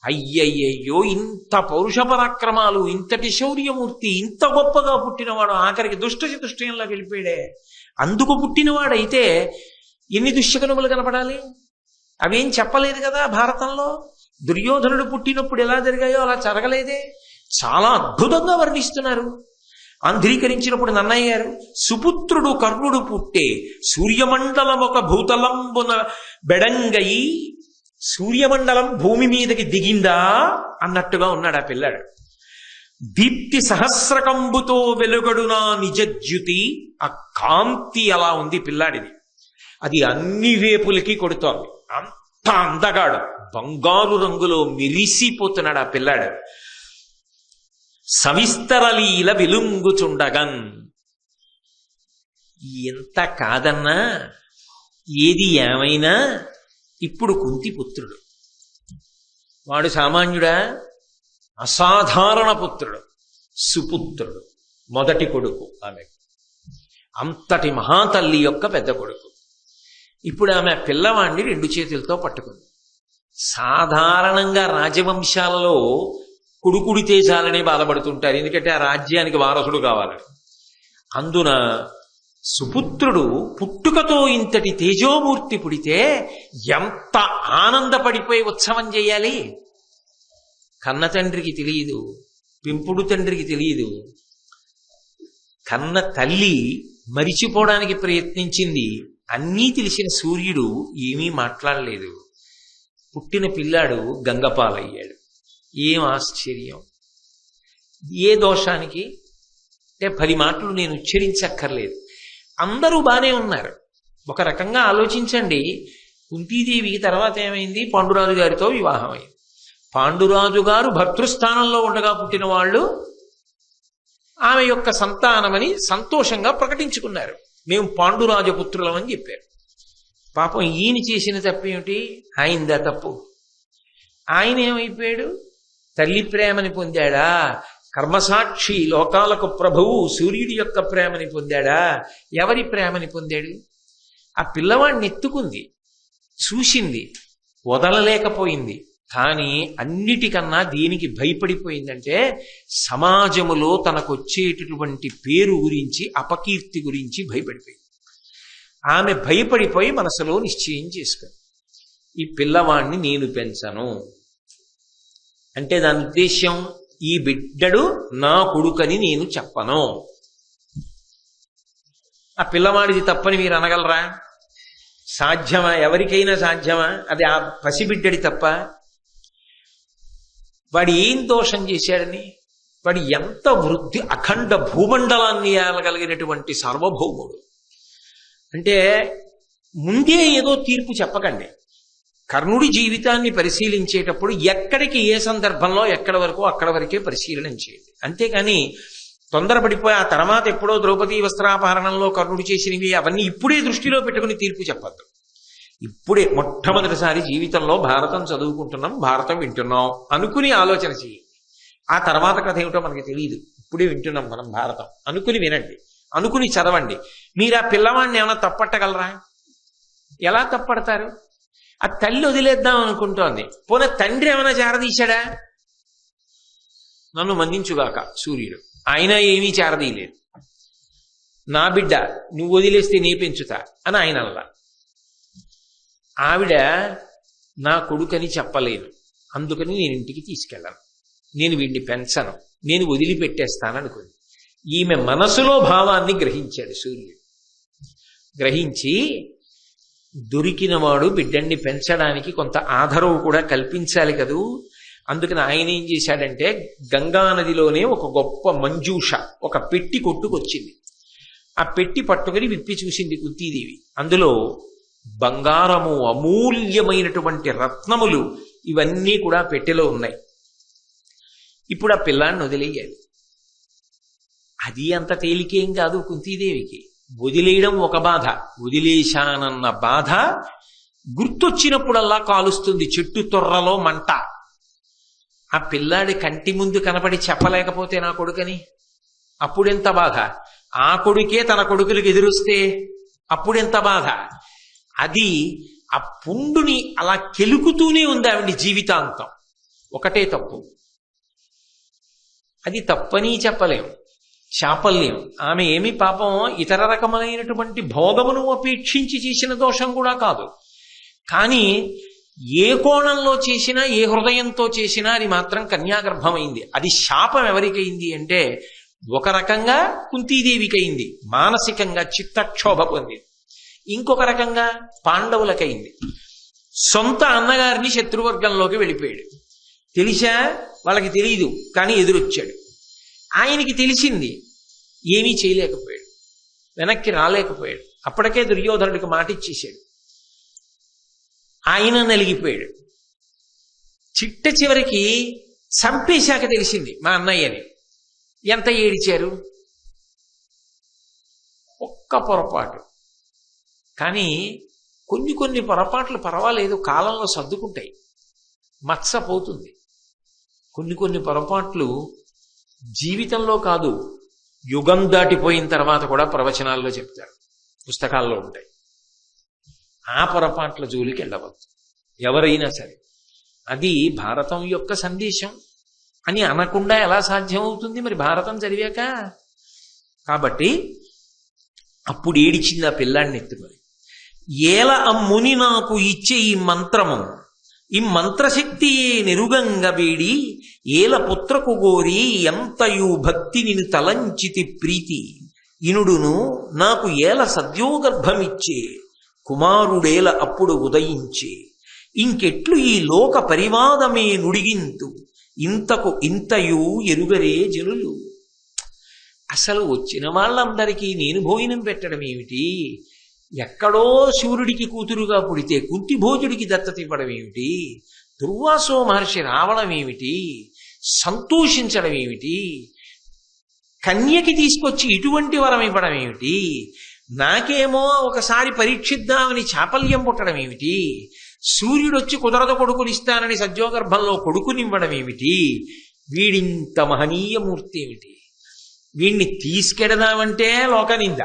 అయ్యయ్యో, ఇంత పౌరుష పరాక్రమాలు, ఇంతటి శౌర్యమూర్తి, ఇంత గొప్పగా పుట్టినవాడు ఆఖరికి దుష్టయంలోకి వెళ్ళిపోయాడే. అందుకు పుట్టినవాడైతే ఎన్ని దుశ్శకునములు కనపడాలి? అవేం చెప్పలేదు కదా భారతంలో. దుర్యోధనుడు పుట్టినప్పుడు ఎలా జరిగాయో అలా జరగలేదే. చాలా అద్భుతంగా వర్ణిస్తున్నారు. ఆంధ్రీకరించినప్పుడు నన్నయ్య గారు, సుపుత్రుడు కర్ణుడు పుట్టే, సూర్యమండలం ఒక భూతలంబున బెడంగయి, సూర్యమండలం భూమి మీదకి దిగిందా అన్నట్టుగా ఉన్నాడు ఆ పిల్లాడు. దీప్తి సహస్రకంబుతో వెలుగడునా నిజద్యుతి, ఆ కాంతి అలా ఉంది పిల్లాడిది. అది అన్ని వేపులకి కొడుతోంది. అంత అందగాడు, బంగారు రంగులో మెరిసిపోతున్నాడు ఆ పిల్లాడు. సవిస్తరలీల వెలుంగుచుండగన్. ఎంత కాదన్నా, ఏది ఏమైనా ఇప్పుడు కుంతిపుత్రుడు. వాడు సామాన్యుడా? అసాధారణ పుత్రుడు, సుపుత్రుడు, మొదటి కొడుకు ఆమె. అంతటి మహాతల్లి యొక్క పెద్ద కొడుకు. ఇప్పుడు ఆమె పిల్లవాడిని 2 చేతులతో పట్టుకుంది. సాధారణంగా రాజవంశాలలో కొడుకుడితే చాలని బాధపడుతుంటారు, ఎందుకంటే ఆ రాజ్యానికి వారసుడు కావాలని. అందున సుపుత్రుడు పుట్టుకతో ఇంతటి తేజోమూర్తి పుడితే ఎంత ఆనందపడిపోయి ఉత్సవం చేయాలి. కన్న తండ్రికి తెలియదు, పెంపుడు తండ్రికి తెలియదు. కన్న తల్లి మరిచిపోవడానికి ప్రయత్నించింది. అన్నీ తెలిసిన సూర్యుడు ఏమీ మాట్లాడలేదు. పుట్టిన పిల్లాడు గంగపాలయ్యాడు. ఏం ఆశ్చర్యం! ఏ దోషానికి అంటే 10 మాటలు నేను ఉచ్చరించక్కర్లేదు. అందరూ బానే ఉన్నారు. ఒక రకంగా ఆలోచించండి. కుంతీదేవికి తర్వాత ఏమైంది? పాండురాజు గారితో వివాహం అయింది. పాండురాజు గారు భర్తృస్థానంలో ఉండగా పుట్టిన వాళ్ళు ఆమె యొక్క సంతానమని సంతోషంగా ప్రకటించుకున్నారు. మేము పాండురాజపుత్రులం అని చెప్పారు. పాపం ఈయన చేసిన తప్పేమిటి? ఆయనదా తప్పు. ఆయన ఏమైపోయాడు? తల్లి ప్రేమని పొందాడా? కర్మసాక్షి, లోకాలకు ప్రభువు సూర్యుడి యొక్క ప్రేమని పొందాడా? ఎవరి ప్రేమని పొందాడు? ఆ పిల్లవాడిని ఎత్తుకుంది, చూసింది, వదలలేకపోయింది. కానీ అన్నిటికన్నా దేనికి భయపడిపోయిందంటే, సమాజములో తనకొచ్చేటటువంటి పేరు గురించి, అపకీర్తి గురించి భయపడిపోయింది. ఆమె భయపడిపోయి మనసులో నిశ్చయం చేసుకుంది, ఈ పిల్లవాణ్ణి నేను పెంచను. అంటే దాని ఉద్దేశ్యం, ఈ బిడ్డడు నా కొడుకని నేను చెప్పను. ఆ పిల్లవాడిది తప్పని మీరు అనగలరా? సాధ్యమా? ఎవరికైనా సాధ్యమా? అది ఆ పసిబిడ్డడి తప్ప? వాడు ఏం దోషం చేశాడని? వాడు ఎంత వృద్ధి, అఖండ భూమండలాన్ని ఏలగలిగినటువంటి సార్వభౌముడు. అంటే ముందే ఏదో తీర్పు చెప్పకండి. కర్ణుడి జీవితాన్ని పరిశీలించేటప్పుడు ఎక్కడికి, ఏ సందర్భంలో, ఎక్కడి వరకు అక్కడ వరకే పరిశీలన చేయండి. అంతేకాని తొందరపడిపోయి ఆ తర్వాత ఎప్పుడో ద్రౌపదీ వస్త్రాపహరణంలో కర్ణుడు చేసినవి అవన్నీ ఇప్పుడే దృష్టిలో పెట్టుకుని తీర్పు చెప్పద్దు. ఇప్పుడే మొట్టమొదటిసారి జీవితంలో భారతం చదువుకుంటున్నాం, భారతం వింటున్నాం అనుకుని ఆలోచన చేయండి. ఆ తర్వాత కథ ఏమిటో మనకి తెలియదు, ఇప్పుడే వింటున్నాం మనం భారతం అనుకుని వినండి, అనుకుని చదవండి. మీరు ఆ పిల్లవాడిని ఏమైనా తప్పట్టగలరా? ఎలా తప్పడతారు? ఆ తల్లి వదిలేద్దాం అనుకుంటోంది, పోనీ తండ్రి ఏమైనా చేరదీశాడా? నన్ను మన్నించుగాక సూర్యుడు, ఆయన ఏమీ చేరదీయలేదు. నా బిడ్డ నువ్వు వదిలేస్తే నీ పెంచుతా అని ఆయన అలా. ఆవిడ నా కొడుకని చెప్పలేను, అందుకని నేను ఇంటికి తీసుకెళ్ళను, నేను వీడిని పెంచను, నేను వదిలిపెట్టేస్తాననుకుంది. ఈమె మనసులో భావాన్ని గ్రహించాడు సూర్యుడు. గ్రహించి దొరికినవాడు బిడ్డన్ని పెంచడానికి కొంత ఆధారం కూడా కల్పించాలి కదూ. అందుకని ఆయన ఏం చేశాడంటే గంగా నదిలోనే ఒక గొప్ప మంజూష, ఒక పెట్టి కొట్టుకొచ్చింది. ఆ పెట్టి పట్టుకుని విప్పి చూసింది కుంతీదేవి. అందులో బంగారము, అమూల్యమైనటువంటి రత్నములు ఇవన్నీ కూడా పెట్టెలో ఉన్నాయి. ఇప్పుడు ఆ పిల్లాన్ని వదిలేయాలి. అది అంత తేలికేం కాదు కుంతీదేవికి. వదిలేయడం ఒక బాధ, వదిలేశానన్న బాధ గుర్తొచ్చినప్పుడల్లా కాలుస్తుంది చెట్టు తొర్రలో మంట. ఆ పిల్లాడి కంటి ముందు కనపడి చెప్పలేకపోతే నా కొడుకని అప్పుడెంత బాధ. ఆ కొడుకే తన కొడుకులకు ఎదురొస్తే అప్పుడెంత బాధ. అది ఆ పుండుని అలా కెలుకుతూనే ఉంది ఆవిడ జీవితాంతం. ఒకటే తప్పు, అది తప్పని చెప్పలేం, చాపల్యం. ఆమె ఏమి పాపం ఇతర రకమైనటువంటి భోగమును అపేక్షించి చేసిన దోషం కూడా కాదు. కానీ ఏ కోణంలో చేసినా, ఏ హృదయంతో చేసినా అది మాత్రం కన్యాగర్భమైంది. అది శాపం ఎవరికైంది అంటే ఒక రకంగా కుంతీదేవికి అయింది, మానసికంగా చిత్తక్షోభ పొందింది. ఇంకొక రకంగా పాండవులకైంది. సొంత అన్నగారిని శత్రువర్గంలోకి వెళ్ళిపోయాడు. తెలిసా? వాళ్ళకి తెలియదు, కానీ ఎదురొచ్చాడు. ఆయనకి తెలిసింది, ఏమీ చేయలేకపోయాడు, వెనక్కి రాలేకపోయాడు. అప్పటికే దుర్యోధనుడికి మాట ఇచ్చేశాడు. ఆయన నలిగిపోయాడు. చిట్ట చివరికి చంపేశాక తెలిసింది మా అన్నయ్యని. ఎంత ఏడిచారు, ఒక్క పొరపాటు. కానీ కొన్ని పొరపాట్లు పర్వాలేదు, కాలంలో సర్దుకుంటాయి, మచ్చ పోతుంది. కొన్ని పొరపాట్లు జీవితంలో కాదు, యుగం దాటిపోయిన తర్వాత కూడా ప్రవచనాల్లో చెప్తారు, పుస్తకాల్లో ఉంటాయి. ఆ పొరపాట్ల జోలికి వెళ్ళవద్దు ఎవరైనా సరే. అది భారతం యొక్క సందేశం అని అనకుండా ఎలా సాధ్యమవుతుంది మరి భారతం చదివాక? కాబట్టి అప్పుడు ఏడిచింది ఆ పిల్లాడిని ఎత్తుకొని. ఏల అమ్ముని నాకు ఇచ్చే ఈ మంత్రము, ఈ మంత్రశక్తియే నెరుగంగ వేడి, ఏల పుత్రకు గోరి ఎంతయు భక్తి నిన్ను తలంచితి ప్రీతి, ఇనుడును నాకు ఏల సద్యోగర్భమిచ్చే, కుమారుడేల అప్పుడు ఉదయించే, ఇంకెట్లు ఈ లోక పరివాదమే నుడిగింతు, ఇంతకు ఇంతయు ఎరుగరే జనులు. అసలు వచ్చిన వాళ్ళందరికీ నేను భోజనం పెట్టడం ఏమిటి? ఎక్కడో సూర్యుడికి కూతురుగా పుడితే కుంతి భోజుడికి దత్తత ఇవ్వడం ఏమిటి? దుర్వాసో మహర్షి రావడం ఏమిటి? సంతోషించడం ఏమిటి? కన్యకి తీసుకొచ్చి ఇటువంటి వరం ఇవ్వడం ఏమిటి? నాకేమో ఒకసారి పరీక్షిద్దామని చాపల్యం పుట్టడం ఏమిటి? సూర్యుడొచ్చి కుదరదు కొడుకునిస్తానని సద్యోగర్భంలో కొడుకునివ్వడం ఏమిటి? వీడింత మహనీయమూర్తి ఏమిటి? వీణ్ణి తీసుకెడదామంటే లోకనింద.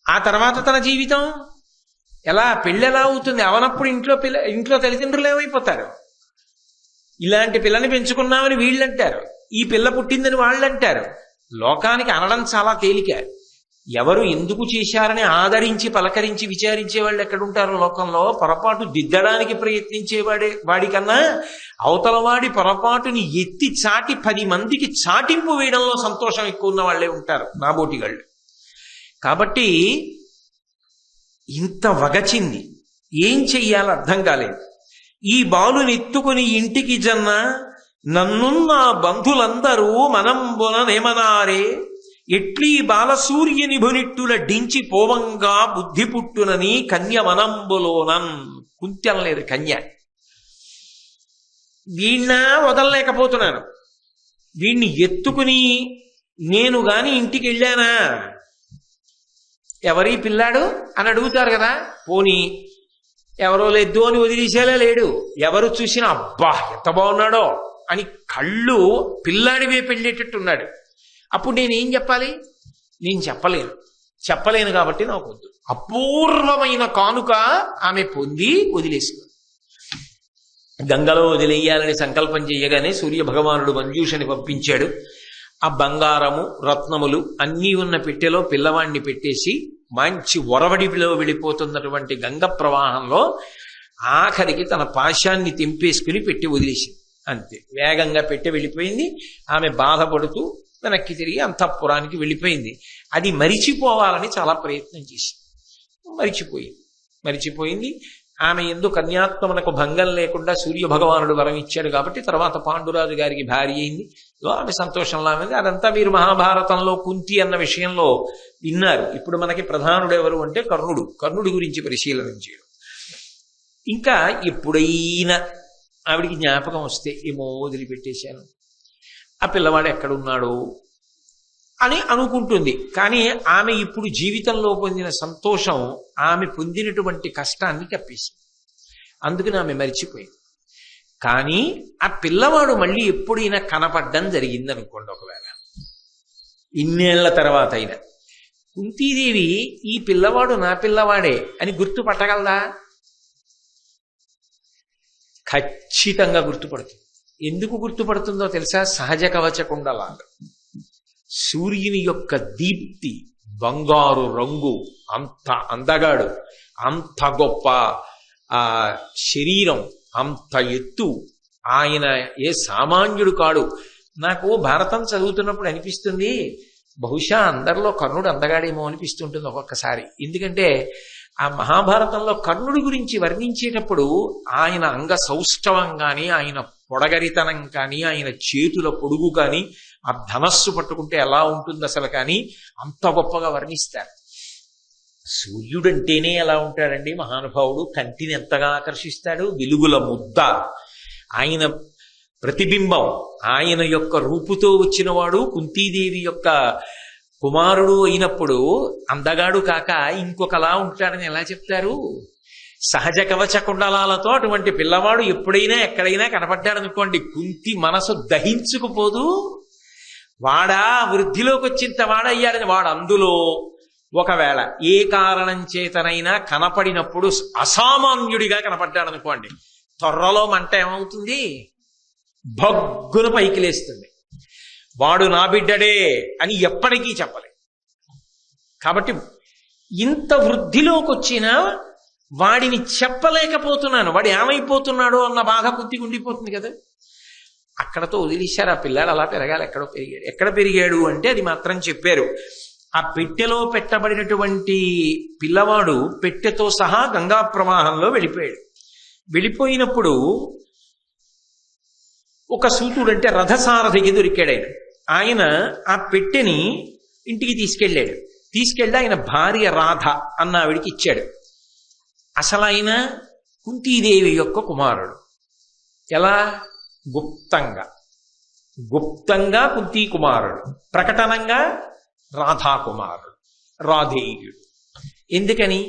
ఆ తర్వాత తన జీవితం ఎలా, పెళ్ళెలా అవుతుంది? అవనప్పుడు ఇంట్లో తల్లిదండ్రులు ఏమైపోతారు? ఇలాంటి పిల్లని పెంచుకున్నామని వీళ్ళంటారు, ఈ పిల్ల పుట్టిందని వాళ్ళంటారు. లోకానికి అనడం చాలా తేలిక. ఎవరు ఎందుకు చేశారని ఆదరించి పలకరించి విచారించే వాళ్ళు ఎక్కడుంటారు లోకంలో? పొరపాటు దిద్దడానికి వాడికన్నా అవతలవాడి పొరపాటుని ఎత్తి చాటి 10 మందికి చాటింపు వేయడంలో సంతోషం ఎక్కువ ఉన్న వాళ్ళే ఉంటారు నాబోటిగాళ్ళు. కాబట్టి ఇంత వగచింది, ఏం చెయ్యాలో అర్థం కాలేదు. ఈ బాలుని ఎత్తుకుని ఇంటికి జన్న, నన్నున్న బంధులందరూ మనంబుననేమనారే, ఎట్లీ బాలసూర్యని భునిట్టుల డించి పోవంగా బుద్ధి పుట్టునని కన్య మనంబులోనన్. కుంత్యం లేదు కన్య. వీణ్ణ వదలలేకపోతున్నాను, వీణ్ణి ఎత్తుకుని నేను గాని ఇంటికి వెళ్ళానా ఎవరి పిల్లాడు అని అడుగుతారు కదా. పోనీ ఎవరో లేదు అని వదిలేసేలా లేడు. ఎవరు చూసినా అబ్బా ఎంత బాగున్నాడో అని కళ్ళు పిల్లాడి వైపు వెళ్ళేటట్టున్నాడు. అప్పుడు నేనేం చెప్పాలి? నేను చెప్పలేను కాబట్టి నాకు వద్దు. అపూర్వమైన కానుక ఆమె పొంది వదిలేసుకుంది. గంగలో వదిలేయాలని సంకల్పం చేయగానే సూర్య భగవానుడు మంజూషని పంపించాడు. ఆ బంగారము రత్నములు అన్నీ ఉన్న పెట్టెలో పిల్లవాడిని పెట్టేసి మంచి ఒరవడిలో వెళ్ళిపోతున్నటువంటి గంగ ప్రవాహంలో ఆఖరికి తన పాశాన్ని తెంపేసుకుని పెట్టి వదిలేసింది. అంతే, వేగంగా పెట్టి వెళ్ళిపోయింది. ఆమె బాధపడుతూ వెనక్కి తిరిగి అంతఃపురానికి వెళ్ళిపోయింది. అది మరిచిపోవాలని చాలా ప్రయత్నం చేసింది. మరిచిపోయింది. ఆమె ఎందు కన్యాత్మనకు భంగం లేకుండా సూర్య భగవానుడు వరం ఇచ్చాడు కాబట్టి తర్వాత పాండురాజు గారికి భార్య అయింది. ఆమె సంతోషంలో ఉంది. అదంతా మీరు మహాభారతంలో కుంతి అన్న విషయంలో విన్నారు. ఇప్పుడు మనకి ప్రధానుడు ఎవరు అంటే కర్ణుడి గురించి పరిశీలన చేయడం. ఇంకా ఎప్పుడైనా ఆవిడికి జ్ఞాపకం వస్తే ఏమో వదిలిపెట్టేశాను, ఆ పిల్లవాడు ఎక్కడున్నాడు అని అనుకుంటుంది. కానీ ఆమె ఇప్పుడు జీవితంలో పొందిన సంతోషం ఆమె పొందినటువంటి కష్టాన్ని కప్పేసింది. అందుకని ఆమె మరిచిపోయింది. కానీ ఆ పిల్లవాడు మళ్ళీ ఎప్పుడైనా కనపడ్డం జరిగిందనుకోండి, ఒకవేళ ఇన్నేళ్ల తర్వాత అయినా, కుంతీదేవి ఈ పిల్లవాడు నా పిల్లవాడే అని గుర్తుపట్టగలదా? ఖచ్చితంగా గుర్తుపడుతుంది. ఎందుకు గుర్తుపడుతుందో తెలుసా? సహజ కవచకుండలాగా సూర్యుని యొక్క దీప్తి, బంగారు రంగు, అంత అందగాడు, అంత గొప్ప ఆ శరీరం, అంత ఎత్తు, ఆయన ఏ సామాన్యుడు కాడు. నాకు భారతం చదువుతున్నప్పుడు అనిపిస్తుంది, బహుశా అందరిలో కర్ణుడు అందగాడేమో అనిపిస్తుంటుంది ఒక్కొక్కసారి. ఎందుకంటే ఆ మహాభారతంలో కర్ణుడి గురించి వర్ణించేటప్పుడు ఆయన అంగ సౌష్ఠవం కానీ, ఆయన పొడగరితనం కానీ, ఆయన చేతుల పొడుగు కానీ, ఆ ధనస్సు పట్టుకుంటే ఎలా ఉంటుంది అసలు కానీ అంత గొప్పగా వర్ణిస్తారు. సూర్యుడంటేనే ఎలా ఉంటాడండి మహానుభావుడు, కంటిని ఎంతగా ఆకర్షిస్తాడు, వెలుగుల ముద్ద, ఆయన ప్రతిబింబం, ఆయన యొక్క రూపుతో వచ్చినవాడు కుంతీదేవి యొక్క కుమారుడు అయినప్పుడు అందగాడు కాక ఇంకొకలా ఉంటాడని ఎలా చెప్తారు? సహజ కవచ కుండలాలతో అటువంటి పిల్లవాడు ఎప్పుడైనా ఎక్కడైనా కనపడ్డాడనుకోండి, కుంతి మనసు దహించుకుపోదు. వాడా వృద్ధిలోకి వచ్చింత వాడయ్యాడని, వాడు అందులో ఒకవేళ ఏ కారణం చేతనైనా కనపడినప్పుడు అసామాన్యుడిగా కనపడ్డాడనుకోండి, త్వరలో మంట ఏమవుతుంది? భగ్గున పైకి లేస్తుంది. వాడు నా బిడ్డడే అని ఎప్పటికీ చెప్పలేదు. కాబట్టి ఇంత వృద్ధిలోకి వచ్చినా వాడిని చెప్పలేకపోతున్నాను, వాడు ఏమైపోతున్నాడో అన్న బాధ కొద్దిగా ఉండిపోతుంది కదా. అక్కడతో వదిలేశారు. ఆ పిల్లాడు అలా పెరగాలి. ఎక్కడ పెరిగాడు అంటే అది మాత్రం చెప్పారు. ఆ పెట్టెలో పెట్టబడినటువంటి పిల్లవాడు పెట్టెతో సహా గంగా ప్రవాహంలో వెళ్ళిపోయాడు. వెళ్ళిపోయినప్పుడు ఒక సూతుడు అంటే రథసారథికి దొరికాడు. ఆయన ఆ పెట్టెని ఇంటికి తీసుకెళ్ళి ఆయన భార్య రాధ అన్న ఆవిడికి ఇచ్చాడు. అసలు ఆయన కుంతీదేవి యొక్క కుమారుడు. ఎలా? గుప్తంగా కుంతీ కుమారుడు, ప్రకటనంగా రాధా కుమారుడు, రాధేయుడు. ఎందుకని?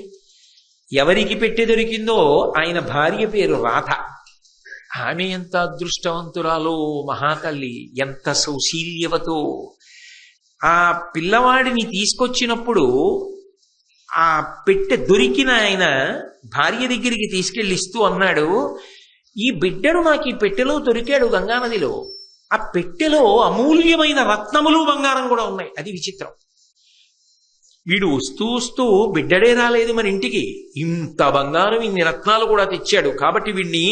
ఎవరికి పెట్టె దొరికిందో ఆయన భార్య పేరు రాధ. ఆమె ఎంత అదృష్టవంతురాలో మహాతల్లి, ఎంత సౌశీల్యవతో. ఆ పిల్లవాడిని తీసుకొచ్చినప్పుడు ఆ పెట్టె దొరికిన ఆయన భార్య దగ్గరికి తీసుకెళ్ళిస్తూ అన్నాడు, ఈ బిడ్డడు నాకు ఈ పెట్టెలో దొరికాడు గంగానదిలో. ఆ పెట్టెలో అమూల్యమైన రత్నములు బంగారం కూడా ఉన్నాయి. అది విచిత్రం. వీడు వస్తూ బిడ్డడే రాలేదు మన ఇంటికి, ఇంత బంగారం ఇన్ని రత్నాలు కూడా తెచ్చాడు. కాబట్టి వీడిని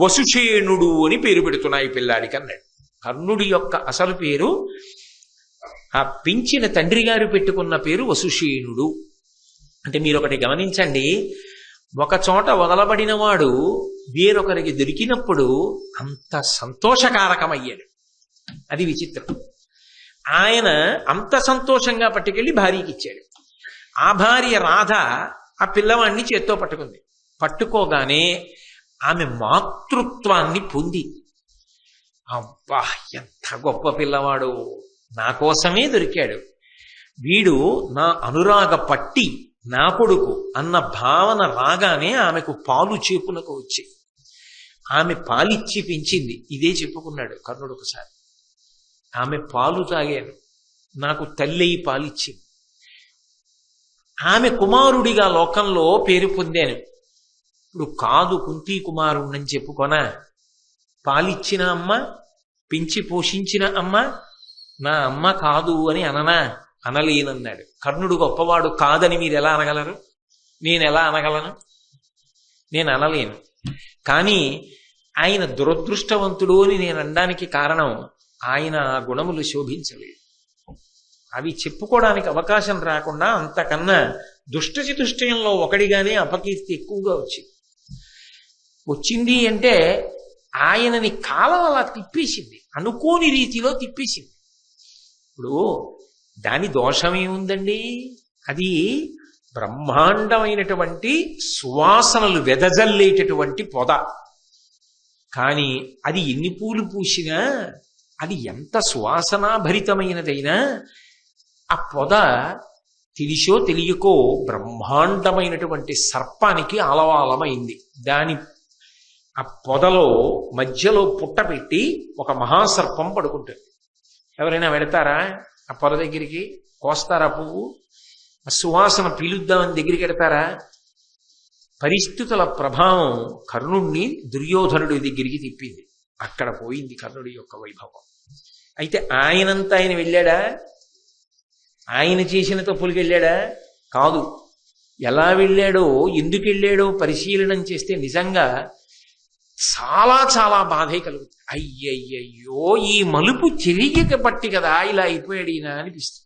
వసుషేణుడు అని పేరు పెడుతున్నాయి పిల్లాడికి అన్నాడు. కర్ణుడి యొక్క అసలు పేరు, ఆ పెంచిన తండ్రి గారు పెట్టుకున్న పేరు వసుషేణుడు. అంటే మీరు ఒకటి గమనించండి, ఒక చోట వదలబడిన వాడు వేరొకరికి దొరికినప్పుడు అంత సంతోషకారకమయ్యాడు. అది విచిత్రం. ఆయన అంత సంతోషంగా పట్టుకెళ్ళి భార్యకి ఇచ్చాడు. ఆ భార్య రాధ ఆ పిల్లవాడిని చేత్తో పట్టుకుంది. పట్టుకోగానే ఆమె మాతృత్వాన్ని పొంది, అబ్బా ఎంత గొప్ప పిల్లవాడు, నా కోసమే దొరికాడు, వీడు నా అనురాగ పట్టి, నా కొడుకు అన్న భావన రాగానే ఆమెకు పాలు చేపునకు వచ్చి ఆమె పాలిచ్చి పెంచింది. ఇదే చెప్పుకున్నాడు కర్ణుడు ఒకసారి. ఆమె పాలు తాగాను, నాకు తల్లి పాలిచ్చింది. ఆమె కుమారుడిగా లోకంలో పేరు పొందాను. ఇప్పుడు కాదు కుంతీ కుమారుణ్ణని చెప్పుకొనా? పాలిచ్చిన అమ్మ, పెంచి పోషించిన అమ్మ నా అమ్మ కాదు అని అననా? అనలేనన్నాడు. కర్ణుడు గొప్పవాడు కాదని మీరు ఎలా అనగలరు? నేను ఎలా అనగలను? నేను అనలేను. కానీ ఆయన దురదృష్టవంతుడు అని నేను అనడానికి కారణం ఆయన ఆ గుణములు శోభించలేదు. అవి చెప్పుకోవడానికి అవకాశం రాకుండా అంతకన్నా దుష్టచతుష్టయంలో ఒకడిగానే అపకీర్తి ఎక్కువగా వచ్చింది అంటే ఆయనని కాలం అలా తిప్పేసింది, అనుకోని రీతిలో తిప్పేసింది. ఇప్పుడు దాని దోషమేముందండి? అది బ్రహ్మాండమైనటువంటి సువాసనలు వెదజల్లేటటువంటి పొద. కానీ అది ఎన్ని పూలు పూసినా, అది ఎంత సువాసనాభరితమైనదైనా, ఆ పొద తెలిసో తెలియకో బ్రహ్మాండమైనటువంటి సర్పానికి ఆలవాలమైంది. దాని ఆ పొదలో మధ్యలో పుట్ట పెట్టి ఒక మహాసర్పం పడుకుంటుంది. ఎవరైనా వెడతారా ఆ పొద దగ్గరికి? కోస్తారా పువ్వు? ఆ సువాసన పీలుద్దామని దగ్గరికి వెడతారా? పరిస్థితుల ప్రభావం కర్ణుణ్ణి దుర్యోధనుడి దగ్గరికి తిప్పింది. అక్కడ పోయింది కర్ణుడి యొక్క వైభవం. అయితే ఆయనంతా ఆయన వెళ్ళాడా? ఆయన చేసిన తప్పులకి వెళ్ళాడా? కాదు. ఎలా వెళ్ళాడో, ఎందుకు వెళ్ళాడో పరిశీలనం చేస్తే నిజంగా చాలా చాలా బాధే కలుగుతుంది. అయ్యయ్యో, ఈ మలుపు తిరిగిక పట్టి కదా ఇలా అయిపోయాడు ఈయన అనిపిస్తుంది.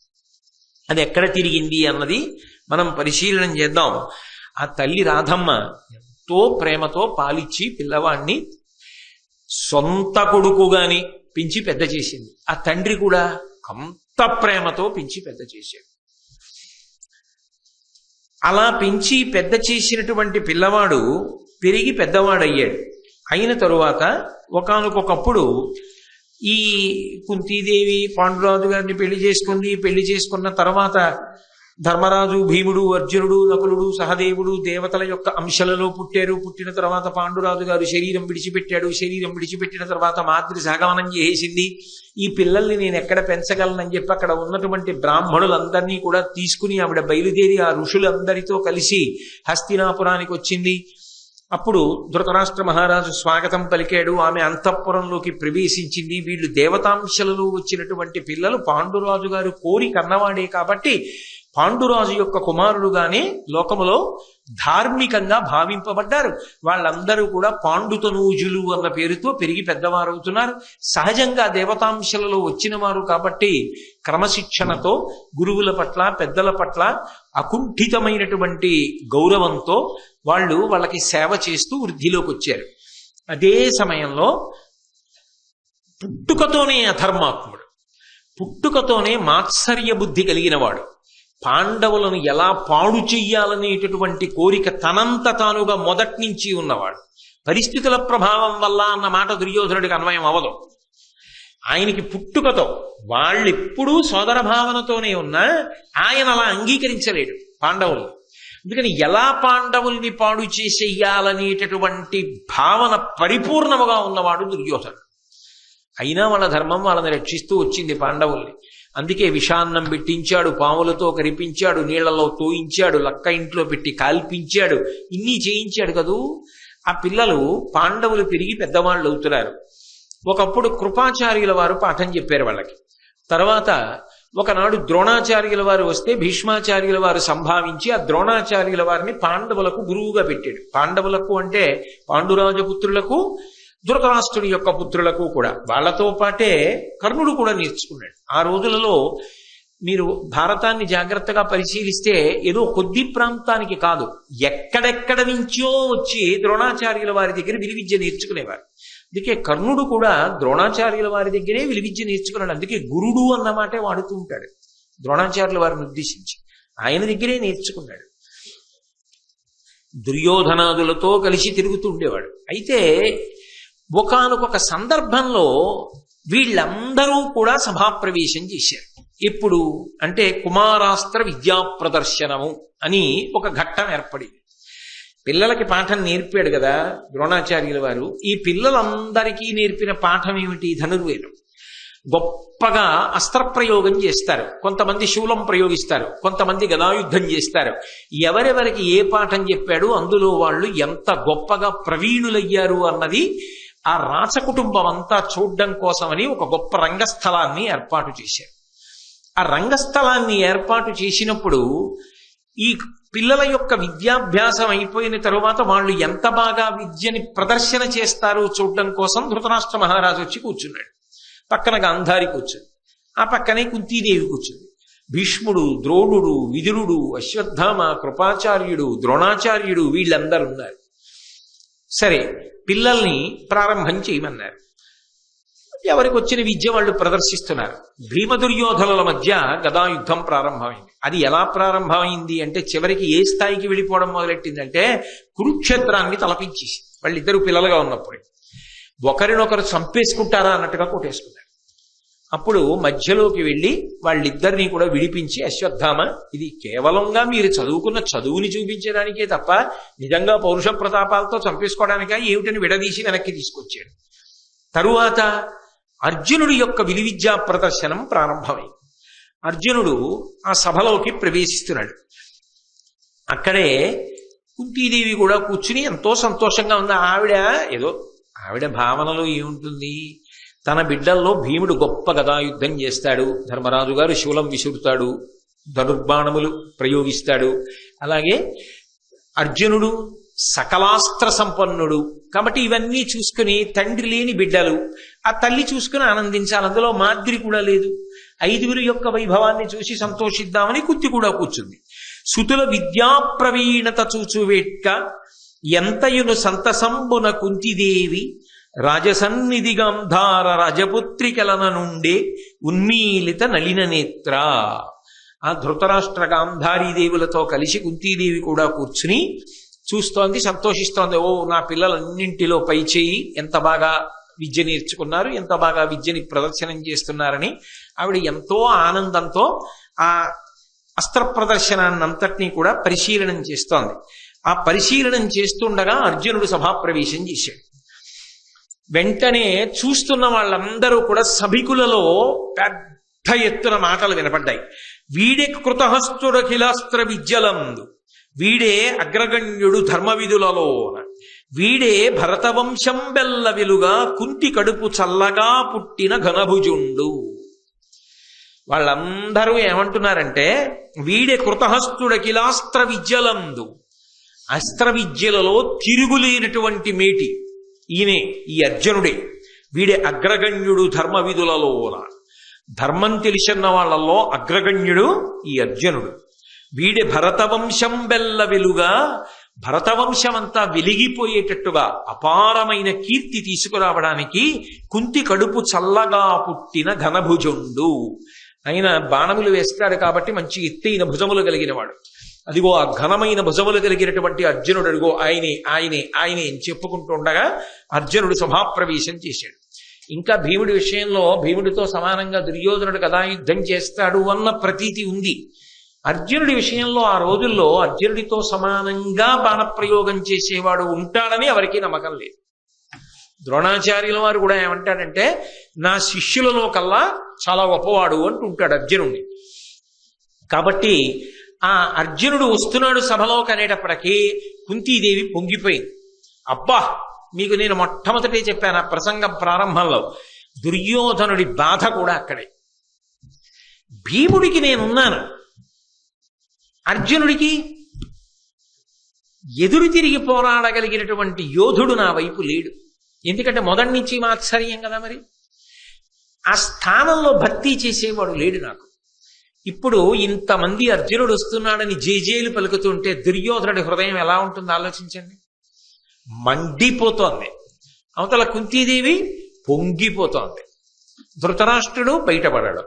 అది ఎక్కడ తిరిగింది అన్నది మనం పరిశీలన చేద్దాం. ఆ తల్లి రాధమ్మ ఎంతో ప్రేమతో పాలిచ్చి పిల్లవాడిని సొంత కొడుకుగాని పెంచి పెద్ద చేసింది. ఆ తండ్రి కూడా అంత ప్రేమతో పెంచి పెద్ద చేశాడు. అలా పెంచి పెద్ద చేసినటువంటి పిల్లవాడు పెరిగి పెద్దవాడయ్యాడు. అయిన తరువాత ఒకానొకప్పుడు ఈ కుంతీదేవి పాండురాజు గారిని పెళ్లి చేసుకుంది. పెళ్లి చేసుకున్న తర్వాత ధర్మరాజు, భీముడు, అర్జునుడు, నకులుడు, సహదేవుడు దేవతల యొక్క అంశలలో పుట్టారు. పుట్టిన తర్వాత పాండురాజు గారు శరీరం విడిచిపెట్టాడు. శరీరం విడిచిపెట్టిన తర్వాత మాద్రి సహగమనం చేసింది. ఈ పిల్లల్ని నేను ఎక్కడ పెంచగలనని చెప్పి అక్కడ ఉన్నటువంటి బ్రాహ్మణులందరినీ కూడా తీసుకుని ఆవిడ బయలుదేరి ఆ ఋషులందరితో కలిసి హస్తినాపురానికి వచ్చింది. అప్పుడు ధృతరాష్ట్ర మహారాజు స్వాగతం పలికాడు. ఆమె అంతఃపురంలోకి ప్రవేశించింది. వీళ్ళు దేవతాంశలలో వచ్చినటువంటి పిల్లలు పాండురాజు గారు కోరి కన్నవాడే కాబట్టి పాండురాజు యొక్క కుమారుడుగానే లోకములో ధార్మికంగా భావింపబడ్డారు. వాళ్ళందరూ కూడా పాండుతనూజులు అన్న పేరుతో పెరిగి పెద్దవారవుతున్నారు. సహజంగా దేవతాంశలలో వచ్చిన వారు కాబట్టి క్రమశిక్షణతో గురువుల పట్ల, పెద్దల పట్ల అకుంఠితమైనటువంటి గౌరవంతో వాళ్ళకి సేవ చేస్తూ వృద్ధిలోకి వచ్చారు. అదే సమయంలో పుట్టుకతోనే అధర్మాత్ముడు, పుట్టుకతోనే మాత్సర్య బుద్ధి కలిగినవాడు, పాండవులను ఎలా పాడు చెయ్యాలనేటటువంటి కోరిక తనంత తానుగా మొదటి నుంచి ఉన్నవాడు. పరిస్థితుల ప్రభావం వల్ల అన్న మాట దుర్యోధనుడికి అన్వయం అవ్వదు. ఆయనకి పుట్టుకతో వాళ్ళెప్పుడూ సోదర భావనతోనే ఉన్నా ఆయన అలా అంగీకరించలేడు పాండవుల్ని. అందుకని ఎలా పాండవుల్ని పాడు చేసేయాలనేటటువంటి భావన పరిపూర్ణముగా ఉన్నవాడు దుర్యోధనుడు. అయినా వాళ్ళ ధర్మం వాళ్ళని రక్షిస్తూ వచ్చింది పాండవుల్ని. అందుకే విషాన్నం పెట్టించాడు, పాములతో కరిపించాడు, నీళ్లలో తోయించాడు, లక్క ఇంట్లో పెట్టి కాల్పించాడు, ఇన్ని చేయించాడు కదూ. ఆ పిల్లలు పాండవులు పెరిగి పెద్దవాళ్ళు అవుతున్నారు. ఒకప్పుడు కృపాచార్యుల వారు పాఠం చెప్పారు వాళ్ళకి. తర్వాత ఒకనాడు ద్రోణాచార్యుల వారు వస్తే భీష్మాచార్యుల వారు సంభావించి ఆ ద్రోణాచార్యుల వారిని పాండవులకు గురువుగా పెట్టాడు. పాండవులకు అంటే పాండురాజపుత్రులకు, ధృతరాష్ట్రుడి యొక్క పుత్రులకు కూడా. వాళ్లతో పాటే కర్ణుడు కూడా నేర్చుకున్నాడు. ఆ రోజులలో మీరు భారతాన్ని జాగ్రత్తగా పరిశీలిస్తే ఏదో కొద్ది ప్రాంతానికి కాదు, ఎక్కడెక్కడ నుంచో వచ్చి ద్రోణాచార్యుల వారి దగ్గర విలువిద్య నేర్చుకునేవారు. అందుకే కర్ణుడు కూడా ద్రోణాచార్యుల వారి దగ్గరే విలువిద్య నేర్చుకున్నాడు. అందుకే గురుడు అన్నమాటే వాడుతూ ఉంటాడు ద్రోణాచార్యుల వారిని ఉద్దేశించి. ఆయన దగ్గరే నేర్చుకున్నాడు. దుర్యోధనాదులతో కలిసి తిరుగుతూ ఉండేవాడు. అయితే ఒకానొక సందర్భంలో వీళ్ళందరూ కూడా సభాప్రవేశం చేశారు. ఎప్పుడు అంటే కుమారాస్త్ర విద్యా ప్రదర్శనము అని ఒక ఘట్టం ఏర్పడింది. పిల్లలకి పాఠం నేర్పాడు కదా ద్రోణాచార్యుల వారు. ఈ పిల్లలందరికీ నేర్పిన పాఠం ఏమిటి? ధనుర్వేదం. గొప్పగా అస్త్రప్రయోగం చేస్తారు, కొంతమంది శూలం ప్రయోగిస్తారు, కొంతమంది గదాయుద్ధం చేస్తారు. ఎవరెవరికి ఏ పాఠం చెప్పాడు, అందులో వాళ్ళు ఎంత గొప్పగా ప్రవీణులయ్యారు అన్నది ఆ రాచకుటుంబం అంతా చూడడం కోసమని ఒక గొప్ప రంగస్థలాన్ని ఏర్పాటు చేశారు. ఆ రంగస్థలాన్ని ఏర్పాటు చేసినప్పుడు ఈ పిల్లల యొక్క విద్యాభ్యాసం అయిపోయిన తరువాత వాళ్ళు ఎంత బాగా విద్యని ప్రదర్శన చేస్తారు చూడడం కోసం ధృతరాష్ట్ర మహారాజు వచ్చి కూర్చున్నాడు. పక్కన గాంధారి కూర్చుంది, ఆ పక్కనే కుంతీదేవి కూర్చుంది. భీష్ముడు, ద్రోణుడు, విదురుడు, అశ్వత్థామ, కృపాచార్యుడు, ద్రోణాచార్యుడు వీళ్ళందరూ ఉన్నారు. సరే, పిల్లల్ని ప్రారంభం చేయమన్నారు. ఎవరికి వచ్చిన విద్య వాళ్ళు ప్రదర్శిస్తున్నారు. భీమ దుర్యోధనుల మధ్య గదాయుద్ధం ప్రారంభమైంది. అది ఎలా ప్రారంభమైంది అంటే చివరికి ఏ స్థాయికి వెళ్ళిపోవడం మొదలెట్టిందంటే కురుక్షేత్రాన్ని తలపించేసి వాళ్ళిద్దరూ పిల్లలుగా ఉన్నప్పుడు ఒకరినొకరు చంపేసుకుంటారా అన్నట్టుగా కొట్టేసుకున్నారు. అప్పుడు మధ్యలోకి వెళ్ళి వాళ్ళిద్దరినీ కూడా విడిపించి, అశ్వత్థామ, ఇది కేవలంగా మీరు చదువుకున్న చదువుని చూపించడానికే తప్ప నిజంగా పౌరుష ప్రతాపాలతో చంపేసుకోవడానికా ఏమిటని విడదీసి వెనక్కి తీసుకొచ్చాడు. తరువాత అర్జునుడి యొక్క విలువిద్యా ప్రదర్శనం ప్రారంభమైంది. అర్జునుడు ఆ సభలోకి ప్రవేశిస్తున్నాడు. అక్కడే కుంతీదేవి కూడా కూర్చుని ఎంతో సంతోషంగా ఉంది. ఆవిడ భావనలో ఏముంటుంది, తన బిడ్డల్లో భీముడు గొప్ప గదాయుద్ధం చేస్తాడు, ధర్మరాజు గారు శూలం విసురుతాడు, ధనుర్బాణములు ప్రయోగిస్తాడు, అలాగే అర్జునుడు సకలాస్త్ర సంపన్నుడు. కాబట్టి ఇవన్నీ చూసుకుని తండ్రి లేని బిడ్డలు ఆ తల్లి చూసుకుని ఆనందించాలి. అందులో మాద్రి కూడా లేదు. 5 యొక్క వైభవాన్ని చూసి సంతోషిద్దామని కుంతి కూడా కూర్చుంది. సుతుల విద్యా ప్రవీణత చూచువేట్క ఎంతయును సంతసంబున కుంతిదేవి రాజసన్నిధి గాంధార రాజపుత్రికలన నుండే ఉన్మీలిత నలిన నేత్ర. ఆ ధృతరాష్ట్ర గాంధారీదేవులతో కలిసి కుంతీదేవి కూడా కూర్చుని చూస్తోంది, సంతోషిస్తోంది. ఓ, నా పిల్లలన్నింటిలో పై చేయి, ఎంత బాగా విద్య నేర్చుకున్నారు, ఎంత బాగా విద్యని ప్రదర్శనం చేస్తున్నారని ఆవిడ ఎంతో ఆనందంతో ఆ అస్త్ర ప్రదర్శనాన్నంతటినీ కూడా పరిశీలనం చేస్తోంది. ఆ పరిశీలనం చేస్తుండగా అర్జునుడు సభాప్రవేశం చేశాడు. వెంటనే చూస్తున్న వాళ్ళందరూ కూడా సభికులలో పెద్ద ఎత్తున మాటలు వినపడ్డాయి. వీడే కృతహస్తుడఖిలాస్త్ర విద్యలందు, వీడే అగ్రగణ్యుడు ధర్మవిధులలోన, వీడే భరతవంశం బెల్ల వెలుగా కుంతి కడుపు చల్లగా పుట్టిన ఘనభుజుండు. వాళ్ళందరూ ఏమంటున్నారంటే, వీడే కృతహస్తుడఖిలాస్త్ర విద్యలందు, అస్త్ర విద్యలలో తిరుగులేనటువంటి మేటి ఈయనే, ఈ అర్జునుడే. వీడే అగ్రగణ్యుడు ధర్మవిధులలోన, ధర్మం తెలిసిన వాళ్ళల్లో అగ్రగణ్యుడు ఈ అర్జునుడు. వీడే భరతవంశం బెల్ల వెలుగా, భరతవంశం అంతా వెలిగిపోయేటట్టుగా అపారమైన కీర్తి తీసుకురావడానికి కుంతి కడుపు చల్లగా పుట్టిన ఘనభుజుండు. ఆయన బాణములు వేస్తాడు కాబట్టి మంచి ఎత్తైన భుజములు కలిగిన వాడు. అదిగో ఆ ఘనమైన భుజములు కలిగినటువంటి అర్జునుడు, అదిగో ఆయనే ఆయనే ఆయనే అని చెప్పుకుంటూ ఉండగా అర్జునుడు సభాప్రవేశం చేశాడు. ఇంకా భీముడి విషయంలో భీముడితో సమానంగా దుర్యోధనుడు గదాయుద్ధం చేస్తాడు అన్న ప్రతీతి ఉంది. అర్జునుడి విషయంలో ఆ రోజుల్లో అర్జునుడితో సమానంగా బాణప్రయోగం చేసేవాడు ఉంటాడని ఎవరికీ నమ్మకం లేదు. ద్రోణాచార్యుల వారు కూడా ఏమంటాడంటే, నా శిష్యులలో కల్లా చాలా గొప్పవాడు అంటుంటాడు అర్జునుడిని. కాబట్టి ఆ అర్జునుడు వస్తున్నాడు సభలోకి అనేటప్పటికీ కుంతీదేవి పొంగిపోయింది. అబ్బా, మీకు నేను మొట్టమొదటే చెప్పాను ఆ ప్రసంగం ప్రారంభంలో, దుర్యోధనుడి బాధ కూడా అక్కడే. భీముడికి నేనున్నాను, అర్జునుడికి ఎదురు తిరిగి పోరాడగలిగినటువంటి యోధుడు నా వైపు లేడు. ఎందుకంటే మొదటి నుంచి మాత్సర్యం కదా, మరి ఆ స్థానంలో భర్తీ చేసేవాడు లేడు నాకు. ఇప్పుడు ఇంతమంది అర్జునుడు వస్తున్నాడని జేజేలు పలుకుతుంటే దుర్యోధనుడి హృదయం ఎలా ఉంటుందో ఆలోచించండి. మండిపోతోంది. అవతల కుంతీదేవి పొంగిపోతోంది. ధృతరాష్ట్రుడు బయటపడాడు.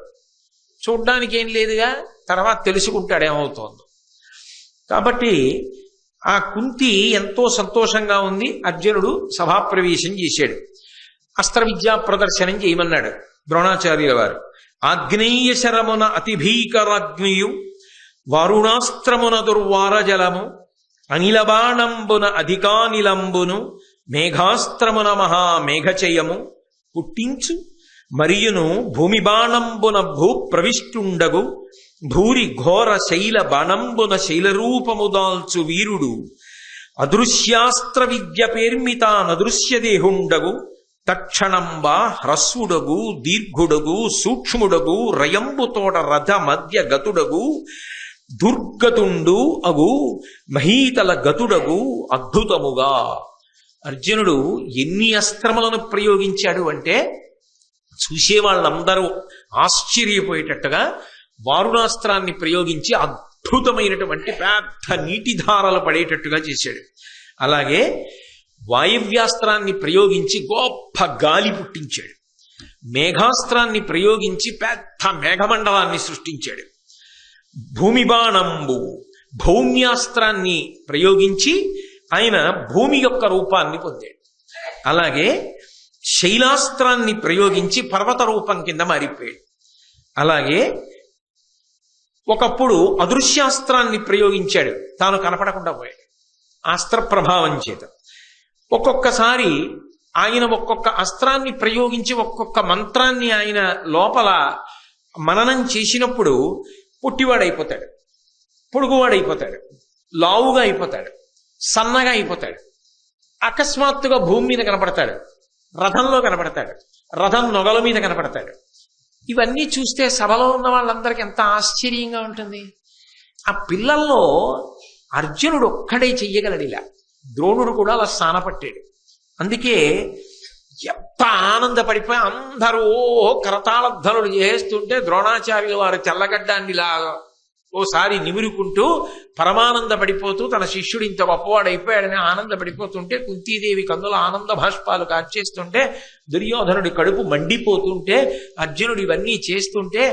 చూడ్డానికి ఏం లేదుగా, తర్వాత తెలుసుకుంటాడు ఏమవుతోందో. కాబట్టి ఆ కుంతి ఎంతో సంతోషంగా ఉంది. అర్జునుడు సభాప్రవేశం చేశాడు. అస్త్ర విద్యా ప్రదర్శనం చేయమన్నాడు ద్రోణాచార్యుల వారు. ఆగ్నేయ శరమున అతిభీకరాగ్నియు వరుణాస్త్రమున దుర్వారజలము అనిలబాణంబున అధికానిలంబును మేఘాస్త్రమున మహామేఘచయము పుట్టించు మరియును భూమి బాణంబున భూ ప్రవిష్టుండగు భూరి ఘోర శైల బాణంబున శైలరూపము దాల్చు వీరుడు అదృశ్యాస్త్ర విద్య పేర్మిత నదృశ్యదేహుండగు తక్షణంబా హ్రస్వుడగు దీర్ఘుడగు సూక్ష్ముడగు రయంబుతోడ రథ మధ్య గతుడగు దుర్గతుండు అగు మహీతల గతుడగు అద్భుతముగా. అర్జునుడు ఎన్ని అస్త్రములను ప్రయోగించాడు అంటే చూసేవాళ్ళందరూ ఆశ్చర్యపోయేటట్టుగా వారుణాస్త్రాన్ని ప్రయోగించి అద్భుతమైనటువంటి పెద్ద నీటిధారలు పడేటట్టుగా చేశాడు. అలాగే వాయవ్యాస్త్రాన్ని ప్రయోగించి గొప్ప గాలి పుట్టించాడు. మేఘాస్త్రాన్ని ప్రయోగించి పెద్ద మేఘమండలాన్ని సృష్టించాడు. భూమి బాణంబు భౌమ్యాస్త్రాన్ని ప్రయోగించి ఆయన భూమి యొక్క రూపాన్ని పొందాడు. అలాగే శైలాస్త్రాన్ని ప్రయోగించి పర్వత రూపం కింద మారిపోయాడు. అలాగే ఒకప్పుడు అదృశ్యాస్త్రాన్ని ప్రయోగించాడు, తాను కనపడకుండా పోయాడు అస్త్ర ప్రభావం చేత. ఒక్కొక్కసారి ఆయన ఒక్కొక్క అస్త్రాన్ని ప్రయోగించి ఒక్కొక్క మంత్రాన్ని ఆయన లోపల మననం చేసినప్పుడు పుట్టివాడైపోతాడు, పొడుగువాడైపోతాడు, లావుగా అయిపోతాడు, సన్నగా అయిపోతాడు. అకస్మాత్తుగా భూమి మీద కనపడతాడు, రథంలో కనపడతాడు, రథం నొగల మీద కనపడతాడు. ఇవన్నీ చూస్తే సభలో ఉన్న వాళ్ళందరికీ ఎంత ఆశ్చర్యంగా ఉంటుంది. ఆ పిల్లల్లో అర్జునుడు ఒక్కడే చెయ్యగలడు ఇలా. ద్రోణుడు కూడా అలా స్థానపట్టాడు. అందుకే ఎంత ఆనందపడిపోయి అందరూ కరతాళధ్వనులు చేస్తుంటే ద్రోణాచార్యుల వారు తెల్లగడ్డాన్నిలా ఓసారి నిమురుకుంటూ పరమానందపడిపోతూ తన శిష్యుడు ఇంత గొప్పవాడైపోయాడని ఆనందపడిపోతుంటే, కుంతీదేవి కందుల ఆనంద భాష్పాలు కార్చేస్తుంటే, దుర్యోధనుడి కడుపు మండిపోతుంటే, అర్జునుడు ఇవన్నీ చేస్తుంటే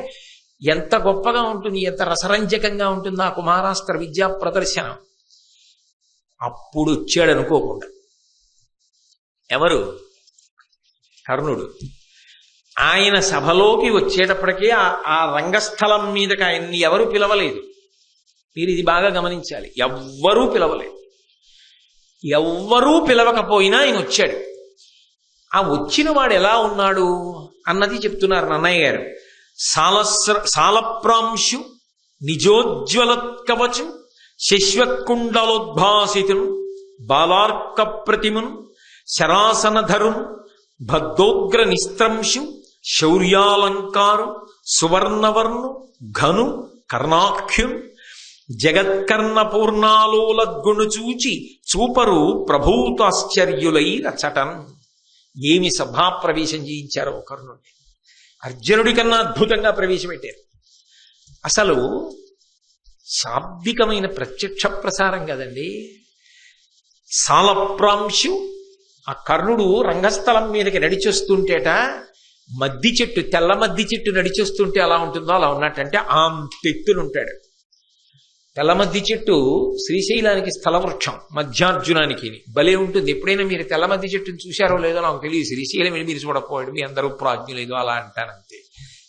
ఎంత గొప్పగా ఉంటుంది, ఎంత రసరంజకంగా ఉంటుంది ఆ కుమారాస్త్ర విద్యా ప్రదర్శనం. అప్పుడు వచ్చాడు అనుకోకుండా ఎవరు? కర్ణుడు. ఆయన సభలోకి వచ్చేటప్పటికీ ఆ రంగస్థలం మీదకి ఆయన్ని ఎవరు పిలవలేదు. మీరు ఇది బాగా గమనించాలి. ఎవ్వరూ పిలవలేదు. ఎవ్వరూ పిలవకపోయినా ఆయన వచ్చాడు. ఆ వచ్చిన వాడు ఎలా ఉన్నాడు అన్నది చెప్తున్నారు నన్నయ్య గారు. సాలప్రాంశు నిజోజ్వలత్కవచు శశ్వత్కుండలోద్భాసితును బాలార్క ప్రతిమును శరాసనధరును భద్దోగ్ర నిస్త్రంశు శౌర్యాలంకారు సువర్ణవర్ణు ఘను కర్ణాఖ్యుం జగత్కర్ణ పూర్ణాలోలద్గుణు చూచి చూపరు ప్రభూతాశ్చర్యులై రచటన్. ఏమి సభాప్రవేశం చేయించారో కర్ణుడిని. అర్జునుడి కన్నా అద్భుతంగా ప్రవేశపెట్టారు. అసలు శాబ్దికమైన ప్రత్యక్ష ప్రసారం కదండి. సాలప్రాంశు ఆ కర్ణుడు రంగస్థలం మీదకి నడిచొస్తుంటేట మద్ది చెట్టు, తెల్ల మద్ది చెట్టు నడిచొస్తుంటే ఎలా ఉంటుందో అలా ఉన్నట్టంటే అంతెత్తునుంటాడు. తెల్ల మద్ది చెట్టు శ్రీశైలానికి స్థలవృక్షం, మధ్యార్జునానికి భలే ఉంటుంది. ఎప్పుడైనా మీరు తెల్ల మద్ది చెట్టుని చూశారో లేదో నాకు తెలియదు. శ్రీశైలం మీరు చూడకపోయాడు, మీ అందరూ ప్రాజ్ఞులేదు అలా అంటానంతే.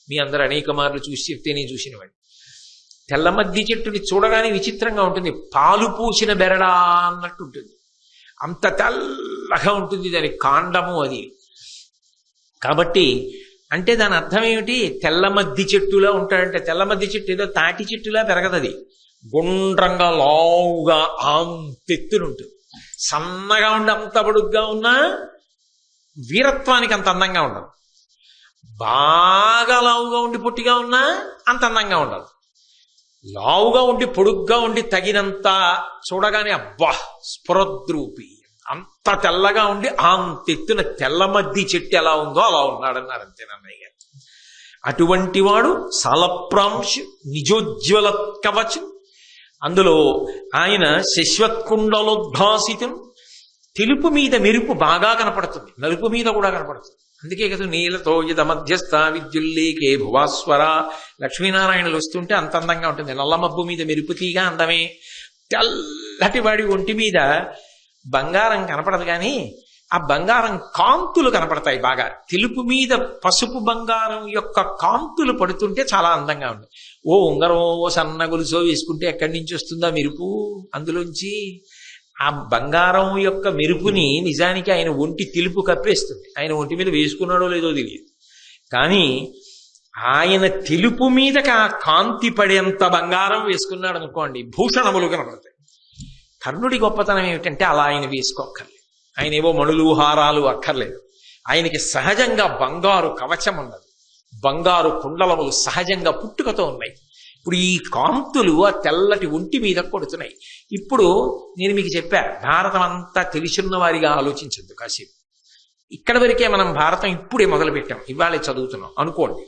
మీ అందరూ అనేక మార్లు చూసి చెప్తే నేను చూసినవాడు. తెల్ల మద్ది చెట్టుని చూడగానే విచిత్రంగా ఉంటుంది, పాలు పూసిన బెరడా అన్నట్టు ఉంటుంది. అంత తెల్లగా ఉంటుంది దాని కాండము అది. కాబట్టి అంటే దాని అర్థం ఏమిటి? తెల్ల మద్ది చెట్టులా ఉంటాడంటే. తెల్ల మద్ది చెట్టు ఏదో తాటి చెట్టులా పెరగదది, గుండ్రంగా లావుగా అంతెత్తునుంటుంది. సన్నగా ఉండి అంత పొడుగ్గా ఉన్నా వీరత్వానికి అంత అందంగా ఉండదు. బాగా లావుగా ఉండి పొట్టిగా ఉన్నా అంత అందంగా ఉండదు. లావుగా ఉండి పొడుగ్గా ఉండి తగినంత చూడగానే అబ్బా స్ఫురద్రూపి, అంత తెల్లగా ఉండి అంతెత్తున తెల్ల మద్ది చెట్టు ఎలా ఉందో అలా ఉన్నాడన్నారు అంతే నన్నయ్య గారు. అటువంటి వాడు సాలప్రాంశు నిజోజ్వల కవచం. అందులో ఆయన శశ్వత్కుండలోద్భాసితం. తెలుపు మీద మెరుపు బాగా కనపడుతుంది, నలుపు మీద కూడా కనపడుతుంది. అందుకే కదా నీలతో యద మధ్యస్థ విద్యుల్లేకే భువాస్వర లక్ష్మీనారాయణలు వస్తుంటే అంత అందంగా ఉంటుంది. నల్ల మబ్బు మీద మెరుపు తీగ అందమే. తెల్లటి వాడి ఒంటి మీద బంగారం కనపడదు, కానీ ఆ బంగారం కాంతులు కనపడతాయి బాగా. తెలుపు మీద పసుపు బంగారం యొక్క కాంతులు పడుతుంటే చాలా అందంగా ఉంది. ఓ ఉంగరం ఓ సన్న గొలుసో వేసుకుంటే ఎక్కడి నుంచి వస్తుందా మెరుపు అందులోంచి? ఆ బంగారం యొక్క మెరుపుని నిజానికి ఆయన ఒంటి తెలుపు కప్పేస్తుంది. ఆయన ఒంటి మీద వేసుకున్నాడో లేదో తెలియదు, కానీ ఆయన తెలుపు మీదకి ఆ కాంతి పడేంత బంగారం వేసుకున్నాడు అనుకోండి, భూషణములు కనపడతాయి. కర్ణుడి గొప్పతనం ఏమిటంటే అలా ఆయన వేసుకోక్కర్లేదు. ఆయన ఏవో మణులు హారాలు అక్కర్లేదు. ఆయనకి సహజంగా బంగారు కవచం ఉన్నది, బంగారు కుండలములు సహజంగా పుట్టుకతో ఉన్నాయి. ఇప్పుడు ఈ కాంతులు ఆ తెల్లటి ఒంటి మీద కొడుతున్నాయి. ఇప్పుడు నేను మీకు చెప్పా, భారతం అంతా తెలిసిన వారిగా ఆలోచించద్దు కాసేపు. ఇక్కడ వరకే మనం భారతం ఇప్పుడే మొదలుపెట్టాం, ఇవాళే చదువుతున్నాం అనుకోండి.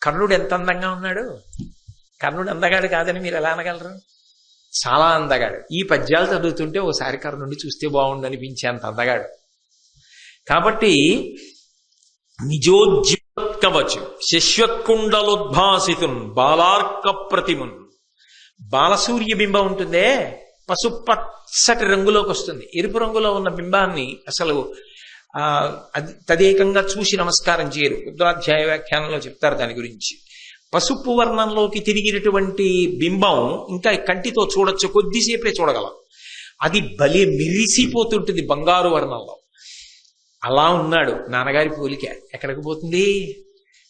కర్ణుడు ఎంత అందంగా ఉన్నాడు! కర్ణుడు అందగాడు కాదని మీరు ఎలా అనగలరు? చాలా అందగాడు. ఈ పద్యాలు చదువుతుంటే ఓసారి కర్ణుడిని చూస్తే బాగుండు అనిపించే అంత అందగాడు. కాబట్టి నిజోజ్జీవత్కవచు శశ్వత్కుండలోద్భాసితున్ బాలార్క ప్రతిమున్. బాలసూర్య బింబం ఉంటుందే, పసుపచ్చటి రంగులోకి వస్తుంది. ఎరుపు రంగులో ఉన్న బింబాన్ని అసలు తదేకంగా చూసి నమస్కారం చేయరు. రుద్రాధ్యాయ వ్యాఖ్యానంలో చెప్తారు దాని గురించి. పసుపు వర్ణంలోకి తిరిగినటువంటి బింబం ఇంకా కంటితో చూడొచ్చు, కొద్దిసేపే చూడగలం. అది భలే మెరిసిపోతుంటుంది బంగారు వర్ణంలో. అలా ఉన్నాడు నాన్నగారి పోలిక, ఎక్కడికి పోతుంది?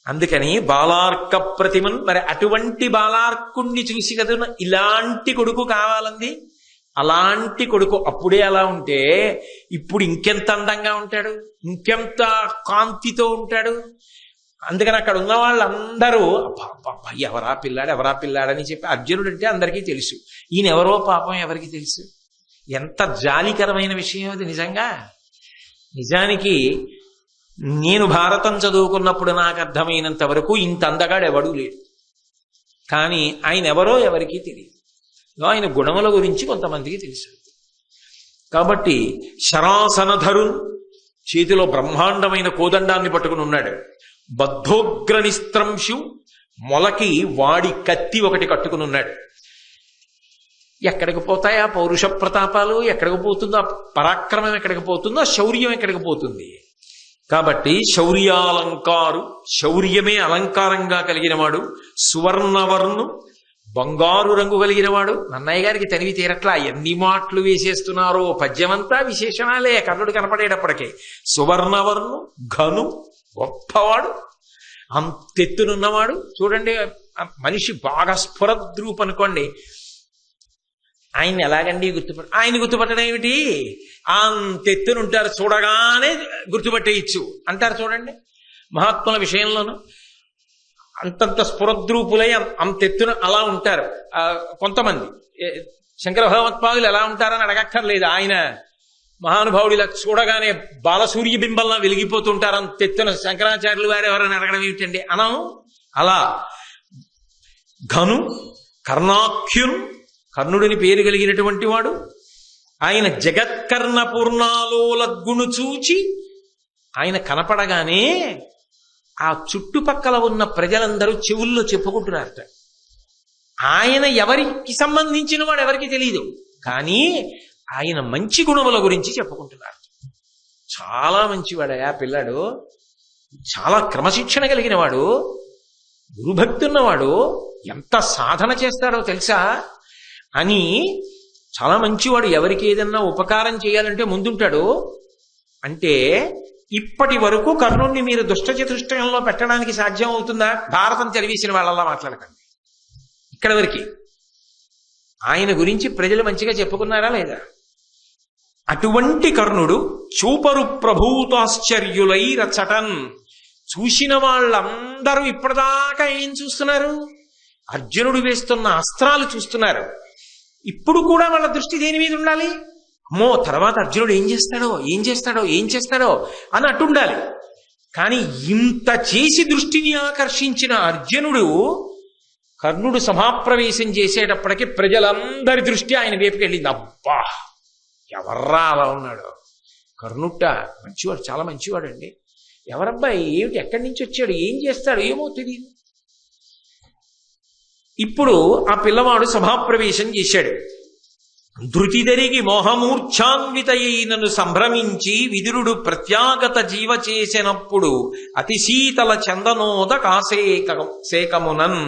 అందుకని బాలార్క ప్రతిమన్. మరి అటువంటి బాలార్కుణ్ణి చూసి కదా ఇలాంటి కొడుకు కావాలంది. అలాంటి కొడుకు అప్పుడే అలా ఉంటే ఇప్పుడు ఇంకెంత అందంగా ఉంటాడు, ఇంకెంత కాంతితో ఉంటాడు. అందుకని అక్కడ ఉన్న వాళ్ళందరూ ఎవరా పిల్లాడని చెప్పి, అర్జునుడు అంటే అందరికీ తెలుసు, ఈయన ఎవరో పాపం ఎవరికి తెలుసు. ఎంత జాలికరమైన విషయం అది నిజంగా. నిజానికి నేను భారతం చదువుకున్నప్పుడు నాకు అర్థమైనంత వరకు ఇంత అందగాడు ఎవడూ లేడు. కానీ ఆయన ఎవరో ఎవరికీ తెలియదు. ఆయన గుణముల గురించి కొంతమందికి తెలుసు. కాబట్టి శరాసనధరున్, చేతిలో బ్రహ్మాండమైన కోదండాన్ని పట్టుకుని ఉన్నాడు. బద్ధోగ్రనిస్త్రంశు, మొలకి వాడి కత్తి ఒకటి కట్టుకుని ఉన్నాడు. ఎక్కడికి పోతాయా పౌరుష ప్రతాపాలు? ఎక్కడికి పోతుందో పరాక్రమం? ఎక్కడికి పోతుందో శౌర్యం? ఎక్కడికి పోతుంది? కాబట్టి శౌర్యాలంకారు, శౌర్యమే అలంకారంగా కలిగినవాడు. సువర్ణవర్ణు, బంగారు రంగు కలిగినవాడు. నన్నయ్య గారికి తనివి తీరట్లా, ఎన్ని మాటలు వేసేస్తున్నారో. పద్యమంతా విశేషణాలే కర్ణుడు కనపడేటప్పటికే. సువర్ణవర్ణు, ఘను, గొప్పవాడు, అంతెత్తునున్నవాడు. చూడండి, మనిషి బాగా స్ఫురద్రూప్ అనుకోండి, ఆయన్ని ఎలాగండి ఆయన గుర్తుపట్టడం ఏమిటి? అంతెత్తునుంటారు, చూడగానే గుర్తుపట్టేయచ్చు అంటారు. చూడండి, మహాత్ముల విషయంలోనూ అంతంత స్ఫురద్రూపులై అంతెత్తున అలా ఉంటారు. కొంతమంది శంకర భగవత్పాదులు ఎలా ఉంటారని అడగక్కర్లేదు. ఆయన మహానుభావుడు ఇలా చూడగానే బాలసూర్య బింబల్లా వెలిగిపోతుంటారు అంతెత్తున. శంకరాచార్యులు వారు ఎవరైనా అడగడం ఏమిటండి అనం. అలా ఘను, కర్ణాఖ్యున్, కర్ణుడిని పేరు కలిగినటువంటి వాడు. ఆయన జగత్కర్ణ పూర్ణాలోలగ్గును చూచి ఆయన కనపడగానే ఆ చుట్టుపక్కల ఉన్న ప్రజలందరూ చెవుల్లో చెప్పుకుంటున్నారట. ఆయన ఎవరికి సంబంధించిన వాడు ఎవరికి తెలియదు, కానీ ఆయన మంచి గుణముల గురించి చెప్పుకుంటున్నారు. చాలా మంచివాడయా పిల్లాడు, చాలా క్రమశిక్షణ కలిగిన వాడు, గురుభక్తి ఉన్నవాడు, ఎంత సాధన చేస్తాడో తెలుసా అని. చాలా మంచివాడు, ఎవరికి ఏదన్నా ఉపకారం చేయాలంటే ముందుంటాడు. అంటే ఇప్పటి వరకు కర్ణుణ్ణి మీరు దుష్టచతుష్టయంలో పెట్టడానికి సాధ్యం అవుతుందా? భారతం చదివేసిన వాళ్ళలా మాట్లాడకండి. ఇక్కడ వరకు ఆయన గురించి ప్రజలు మంచిగా చెప్పుకున్నారా లేదా? అటువంటి కర్ణుడు చూపరు ప్రభూతాశ్చర్యులై రచటన్. చూసిన వాళ్ళందరూ ఇప్పటిదాకా ఏం చూస్తున్నారు? అర్జునుడు వేస్తున్న అస్త్రాలు చూస్తున్నారు. ఇప్పుడు కూడా వాళ్ళ దృష్టి దేని మీద ఉండాలి? అమ్మో, తర్వాత అర్జునుడు ఏం చేస్తాడో అని అటుండాలి. కానీ ఇంత చేసి దృష్టిని ఆకర్షించిన అర్జునుడు కర్ణుడు సభాప్రవేశం చేసేటప్పటికి ప్రజలందరి దృష్టి ఆయన వైపుకి వెళ్ళింది. అబ్బా, ఎవర్రా అలా ఉన్నాడు? కర్ణుట్ట మంచివాడు, చాలా మంచివాడు అండి. ఎవరబ్బాయి, ఏమిటి, ఎక్కడి నుంచి వచ్చాడు, ఏం చేస్తాడు, ఏమో తెలియదు. ఇప్పుడు ఆ పిల్లవాడు సభాప్రవేశం చేశాడు. ధృతిదరిగి మోహమూర్ఛాన్వితయైనను సంభ్రమించి విదురుడు ప్రత్యాగత జీవ చేసినప్పుడు అతిశీతల చందనోద కాసేకమునన్.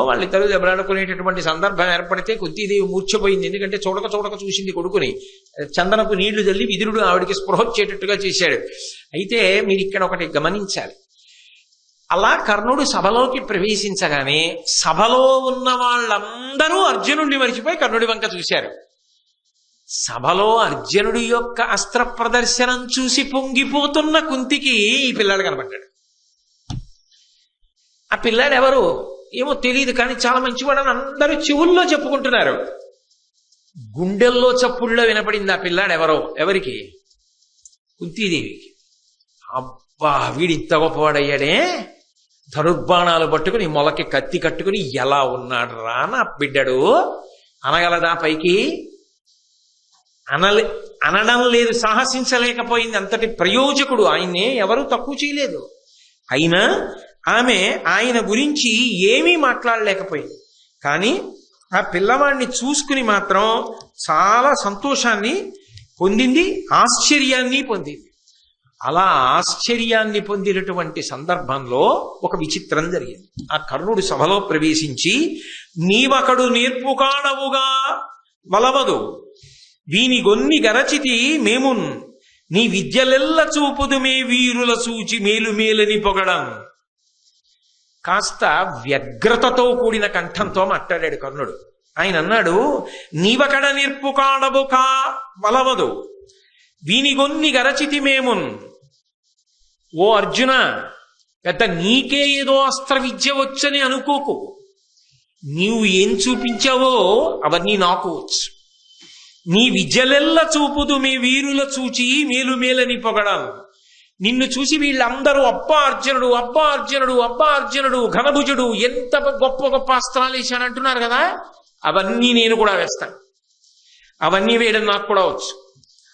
వాళ్ళిద్దరూ దెబ్బలాడుకునేటటువంటి సందర్భం ఏర్పడితే కుంతీదేవి మూర్ఛపోయింది. ఎందుకంటే చూడక చూడక చూసింది కొడుకుని. చందనపు నీళ్లు చల్లి విదురుడు ఆవిడికి స్పృహ వచ్చేటట్టుగా చేశాడు. అయితే మీరు ఇక్కడ ఒకటి గమనించాలి. అలా కర్ణుడు సభలోకి ప్రవేశించగానే సభలో ఉన్న వాళ్ళందరూ అర్జునుడిని మరిచిపోయి కర్ణుడి వంక చూశారు. సభలో అర్జునుడి యొక్క అస్త్ర ప్రదర్శనం చూసి పొంగిపోతున్న కుంతికి ఈ పిల్లాడు కనబడ్డాడు. ఆ పిల్లాడు ఎవరు ఏమో తెలియదు, కానీ చాలా మంచివాడని అందరూ చెవుల్లో చెప్పుకుంటున్నారు. గుండెల్లో చప్పుల్లో వినపడింది ఆ పిల్లాడు ఎవరో. ఎవరికి? కుంతీదేవికి. అబ్బా, వీడింత గొప్పవాడయ్యాడే, ధనుర్బాణాలు పట్టుకుని మొలకి కత్తి కట్టుకుని ఎలా ఉన్నాడు రా నా బిడ్డడు అనగలదా పైకి? అనడం లేదు, సాహసించలేకపోయింది. అంతటి ప్రయోజకుడు ఆయన్నే ఎవరూ తక్కువ చేయలేదు. అయినా ఆమె ఆయన గురించి ఏమీ మాట్లాడలేకపోయింది. కానీ ఆ పిల్లవాడిని చూసుకుని మాత్రం చాలా సంతోషాన్ని పొందింది, ఆశ్చర్యాన్ని పొందింది. అలా ఆశ్చర్యాన్ని పొందినటువంటి సందర్భంలో ఒక విచిత్రం జరిగింది. ఆ కర్ణుడు సభలో ప్రవేశించి, నీవకడు నేర్పు కాడవుగా వలవదు, వీని గొన్ని గరచితి మేమున్, నీ విద్యలెల్ల చూపుదు మే వీరుల సూచి మేలు మేలని పొగడం. కాస్త వ్యగ్రతతో కూడిన కంఠంతో మాట్లాడాడు కర్ణుడు. ఆయన అన్నాడు, నీవకడ నేర్పు కాడవు కా వలవదు, వీనిగొన్ని గరచితి మేమున్. ఓ అర్జున, పెద్ద నీకే ఏదో అస్త్ర విద్య వచ్చని అనుకోకు. నీవు ఏం చూపించావో అవన్నీ నాకు వచ్చు. నీ విద్యలెల్ల చూపుదు మీ వీరుల చూచి మేలు మేలని పొగడం. నిన్ను చూసి వీళ్ళందరూ అబ్బా అర్జునుడు, అబ్బా అర్జునుడు, అబ్బా అర్జునుడు, ఘనభుజుడు, ఎంత గొప్ప గొప్ప అస్త్రాలు వేశానంటున్నారు కదా, అవన్నీ నేను కూడా వేస్తాను. అవన్నీ వేయడం నాకు కూడా వచ్చు.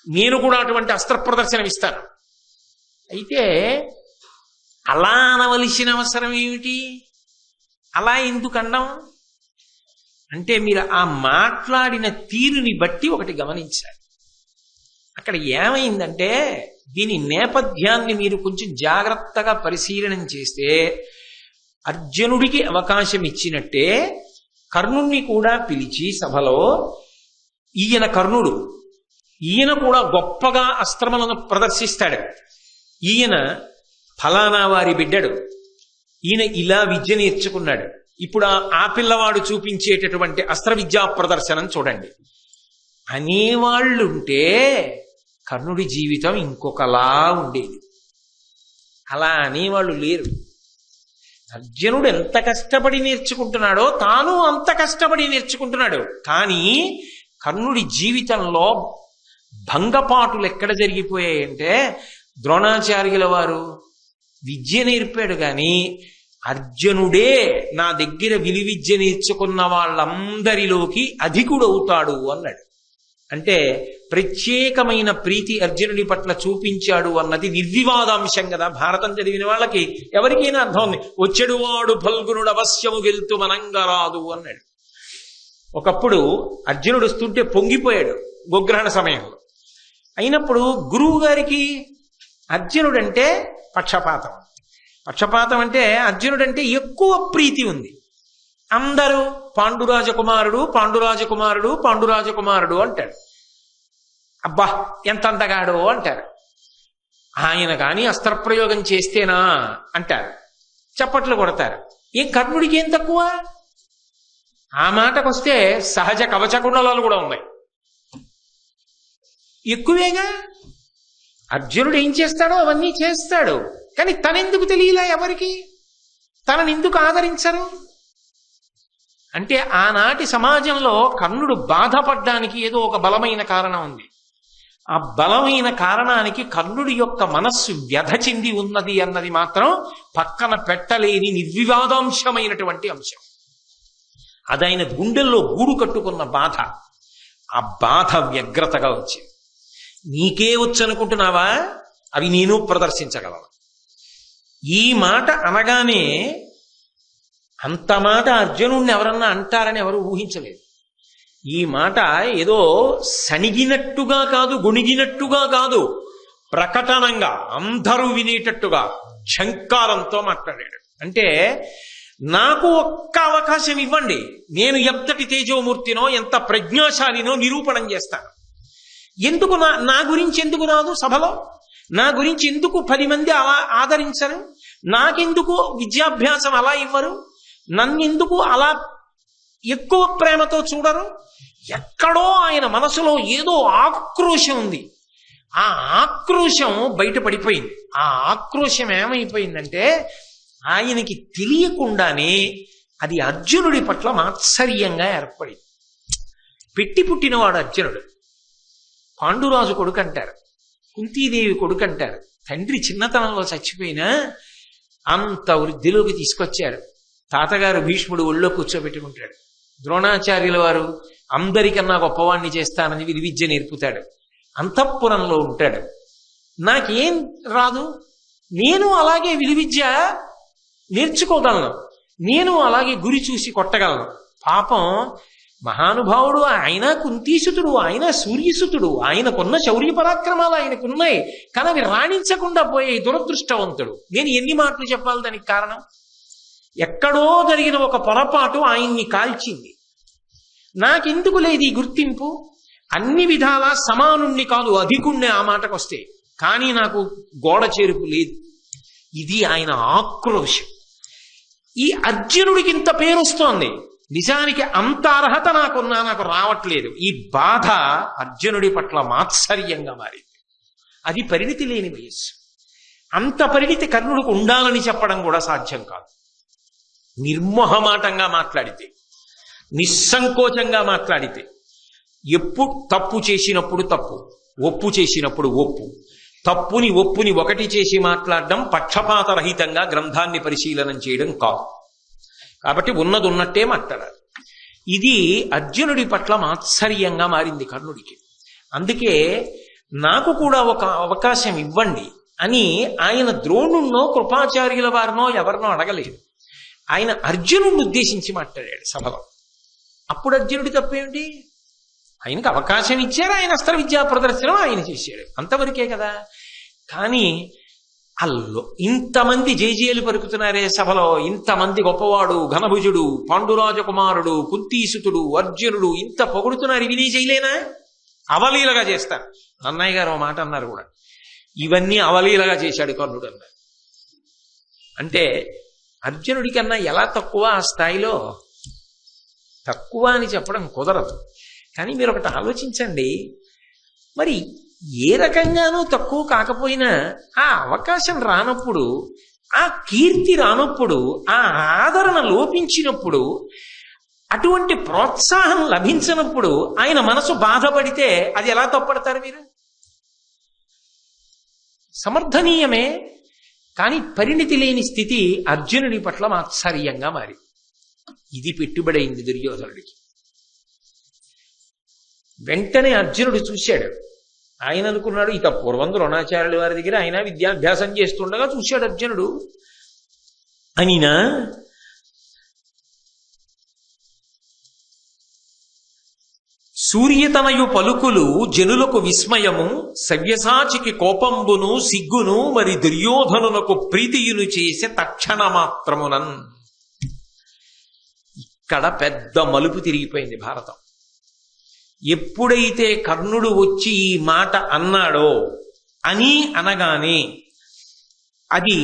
నేను కూడా అటువంటి అస్త్ర ప్రదర్శన ఇస్తాను. అయితే అలా అనవలసిన అవసరం ఏమిటి? అలా ఎందుకు అన్నాం అంటే, మీరు ఆ మాట్లాడిన తీరుని బట్టి ఒకటి గమనించాలి. అక్కడ ఏమైందంటే, దీని నేపథ్యాన్ని మీరు కొంచెం జాగ్రత్తగా పరిశీలనం చేస్తే, అర్జునుడికి అవకాశం ఇచ్చినట్టే కర్ణుణ్ణి కూడా పిలిచి సభలో, ఈయన కర్ణుడు, ఈయన కూడా గొప్పగా అస్త్రములను ప్రదర్శిస్తాడు, ఈయన ఫలానా వారి బిడ్డడు, ఈయన ఇలా విద్య నేర్చుకున్నాడు, ఇప్పుడు ఆ పిల్లవాడు చూపించేటటువంటి అస్త్ర విద్యా ప్రదర్శనం చూడండి అనేవాళ్ళుంటే కర్ణుడి జీవితం ఇంకొకలా ఉండేది. అలా అనేవాళ్ళు లేరు. అర్జునుడు ఎంత కష్టపడి నేర్చుకుంటున్నాడో తాను అంత కష్టపడి నేర్చుకుంటున్నాడు. కానీ కర్ణుడి జీవితంలో భంగపాటులు ఎక్కడ జరిగిపోయాయంటే, ద్రోణాచార్యుల వారు విద్య నేర్పాడు కానీ అర్జునుడే నా దగ్గర విలువిద్య నేర్చుకున్న వాళ్ళందరిలోకి అధికుడవుతాడు అన్నాడు. అంటే ప్రత్యేకమైన ప్రీతి అర్జునుడి పట్ల చూపించాడు అన్నది నిర్వివాదాంశం కదా. భారతం చదివిన వాళ్ళకి ఎవరికైనా అర్థం ఉంది. వచ్చెడువాడు ఫల్గునుడు అవశ్యము గెలుతు మనంగరాదు అన్నాడు. ఒకప్పుడు అర్జునుడు వస్తుంటే పొంగిపోయాడు గోగ్రహణ సమయంలో. అయినప్పుడు గురువు గారికి అర్జునుడంటే పక్షపాతం. పక్షపాతం అంటే అర్జునుడంటే ఎక్కువ ప్రీతి ఉంది. అందరూ పాండురాజకుమారుడు పాండురాజకుమారుడు పాండురాజకుమారుడు అంటాడు. అబ్బా ఎంత అందగాడో అంటారు. ఆయన కానీ అస్త్రప్రయోగం చేస్తేనా అంటారు, చప్పట్లు కొడతారు. ఏం కర్ణుడికి ఏం తక్కువ? ఆ మాటకొస్తే సహజ కవచకుండలాలు కూడా ఉన్నాయి, ఎక్కువేగా. అర్జునుడు ఏం చేస్తాడో అవన్నీ చేస్తాడు. కానీ తనెందుకు తెలియలా ఎవరికి? తననెందుకు ఆదరించరు? అంటే ఆనాటి సమాజంలో కర్ణుడు బాధపడ్డానికి ఏదో ఒక బలమైన కారణం ఉంది. ఆ బలమైన కారణానికి కర్ణుడి యొక్క మనస్సు వ్యధ చెంది ఉన్నది అన్నది మాత్రం పక్కన పెట్టలేని నిర్వివాదాంశమైనటువంటి అంశం. అదైన గుండెల్లో గూడు కట్టుకున్న బాధ. ఆ బాధ వ్యగ్రతగా వచ్చింది. నీకే వచ్చనుకుంటున్నావా? అవి నేను ప్రదర్శించగలను. ఈ మాట అనగానే అంత మాట అర్జునుడిని ఎవరన్నా అంటారని ఎవరు ఊహించలేదు. ఈ మాట ఏదో సణిగినట్టుగా కాదు, గొణిగినట్టుగా కాదు, ప్రకటనంగా అందరూ వినేటట్టుగా ఝంకారంతో మాట్లాడాడు. అంటే నాకు ఒక్క అవకాశం ఇవ్వండి, నేను ఎంతటి తేజోమూర్తినో ఎంత ప్రజ్ఞాశాలినో నిరూపణం చేస్తాను. ఎందుకు నా గురించి ఎందుకు రాదు సభలో? నా గురించి ఎందుకు 10 మంది అలా ఆదరించరు? నాకెందుకు విద్యాభ్యాసం అలా ఇవ్వరు? నన్నెందుకు అలా ఎక్కువ ప్రేమతో చూడరు? ఎక్కడో ఆయన మనసులో ఏదో ఆక్రోశం ఉంది. ఆ ఆక్రోశం బయటపడిపోయింది. ఆ ఆక్రోశం ఏమైపోయిందంటే ఆయనకి తెలియకుండానే అది అర్జునుడి పట్ల మాత్సర్యంగా ఏర్పడింది. పెట్టి పుట్టినవాడు అర్జునుడు. పాండురాజు కొడుకు అంటారు, కుంతీదేవి కొడుకు అంటారు. తండ్రి చిన్నతనంలో చచ్చిపోయినా అంత వృద్ధిలోకి తీసుకొచ్చారు. తాతగారు భీష్ముడు ఒళ్ళో కూర్చోబెట్టుకుంటాడు. ద్రోణాచార్యుల వారు అందరికన్నా గొప్పవాణ్ణి చేస్తానని విలువిద్య నేర్పుతాడు. అంతఃపురంలో ఉంటాడు. నాకేం రాదు, నేను అలాగే విలువిద్య నేర్చుకోగలను, నేను అలాగే గురి చూసి కొట్టగలను. పాపం మహానుభావుడు ఆయన, కుంతీసుతుడు ఆయన, సూర్యసుతుడు ఆయనకున్న శౌర్య పరాక్రమాలు ఆయనకున్నాయి, కానీ అవి రాణించకుండా పోయే దురదృష్టవంతుడు. నేను ఎన్ని మాటలు చెప్పాలి దానికి కారణం? ఎక్కడో జరిగిన ఒక పొరపాటు ఆయన్ని కాల్చింది. నాకెందుకు లేదు ఈ గుర్తింపు? అన్ని విధాలా సమానుణ్ణి కాదు, అధికుణ్ణి ఆ మాటకొస్తే, కానీ నాకు గోడ చేరుపు లేదు. ఇది ఆయన ఆక్రోశం. ఈ అర్జునుడికి ఇంత పేరు వస్తోంది, నిజానికి అంత అర్హత నాకున్నా నాకు రావట్లేదు. ఈ బాధ అర్జునుడి పట్ల మాత్సర్యంగా మారింది. అది పరిణితి లేని వయస్సు. అంత పరిణితి కర్ణుడికి ఉండాలని చెప్పడం కూడా సాధ్యం కాదు. నిర్మోహమాటంగా మాట్లాడితే, నిస్సంకోచంగా మాట్లాడితే, ఎప్పుడు తప్పు చేసినప్పుడు తప్పు, ఒప్పు చేసినప్పుడు ఒప్పు, తప్పుని ఒప్పుని ఒకటి చేసి మాట్లాడడం పక్షపాతరహితంగా గ్రంథాన్ని పరిశీలనం చేయడం కాదు. కాబట్టి ఉన్నది ఉన్నట్టే మాట్లాడాలి. ఇది అర్జునుడి పట్ల మాత్సర్యంగా మారింది కర్ణుడికి. అందుకే నాకు కూడా ఒక అవకాశం ఇవ్వండి అని ఆయన ద్రోణుణ్ణో కృపాచార్యుల వారినో ఎవరినో అడగలేదు. ఆయన అర్జునుడిని ఉద్దేశించి మాట్లాడాడు సభలో. అప్పుడు అర్జునుడి తప్పేమిటి? ఆయనకు అవకాశం ఇచ్చారు, ఆయన అస్త్ర విద్యా ప్రదర్శనం ఆయన చేశాడు, అంతవరకే కదా. కానీ అల్లో ఇంతమంది జేజేలు పలుకుతున్నారే సభలో, ఇంతమంది గొప్పవాడు, ఘనభుజుడు, పాండురాజకుమారుడు, కుంతీసుతుడు, అర్జునుడు ఇంత పొగుడుతున్నారు, ఇవి నీ చేయలేనా? అవలీలగా చేస్తారు. అన్నయ్య గారు మాట అన్నారు కూడా, ఇవన్నీ అవలీలగా చేశాడు కర్ణుడు అన్నారు. అంటే అర్జునుడి కన్నా ఎలా తక్కువ ఆ స్థాయిలో? తక్కువ అని చెప్పడం కుదరదు. కానీ మీరు ఒకటి ఆలోచించండి, మరి ఏ రకంగానూ తక్కువ కాకపోయినా ఆ అవకాశం రానప్పుడు, ఆ కీర్తి రానప్పుడు, ఆ ఆదరణ లోపించినప్పుడు, అటువంటి ప్రోత్సాహం లభించినప్పుడు ఆయన మనసు బాధపడితే అది ఎలా తప్పడతారు మీరు? సమర్థనీయమే, కానీ పరిణితి లేని స్థితి అర్జునుడి పట్ల మాత్సర్యంగా మారి ఇది పెట్టుబడైంది దుర్యోధనుడికి. వెంటనే అర్జునుడు చూశాడు. ఆయన అనుకున్నాడు, ఇక పూర్వం ద్రోణాచార్యుల వారి దగ్గర ఆయన విద్యాభ్యాసం చేస్తుండగా చూశాడు అర్జునుడు. అనినా సూర్యతనయు పలుకులు జనులకు విస్మయము, సవ్యసాచికి కోపంబును సిగ్గును, మరి దుర్యోధనునకు ప్రీతియును చేసే తక్షణ మాత్రమునన్. ఇక్కడ పెద్ద మలుపు తిరిగిపోయింది భారతం. ఎప్పుడైతే కర్ణుడు వచ్చి ఈ మాట అన్నాడో, అని అనగానే అది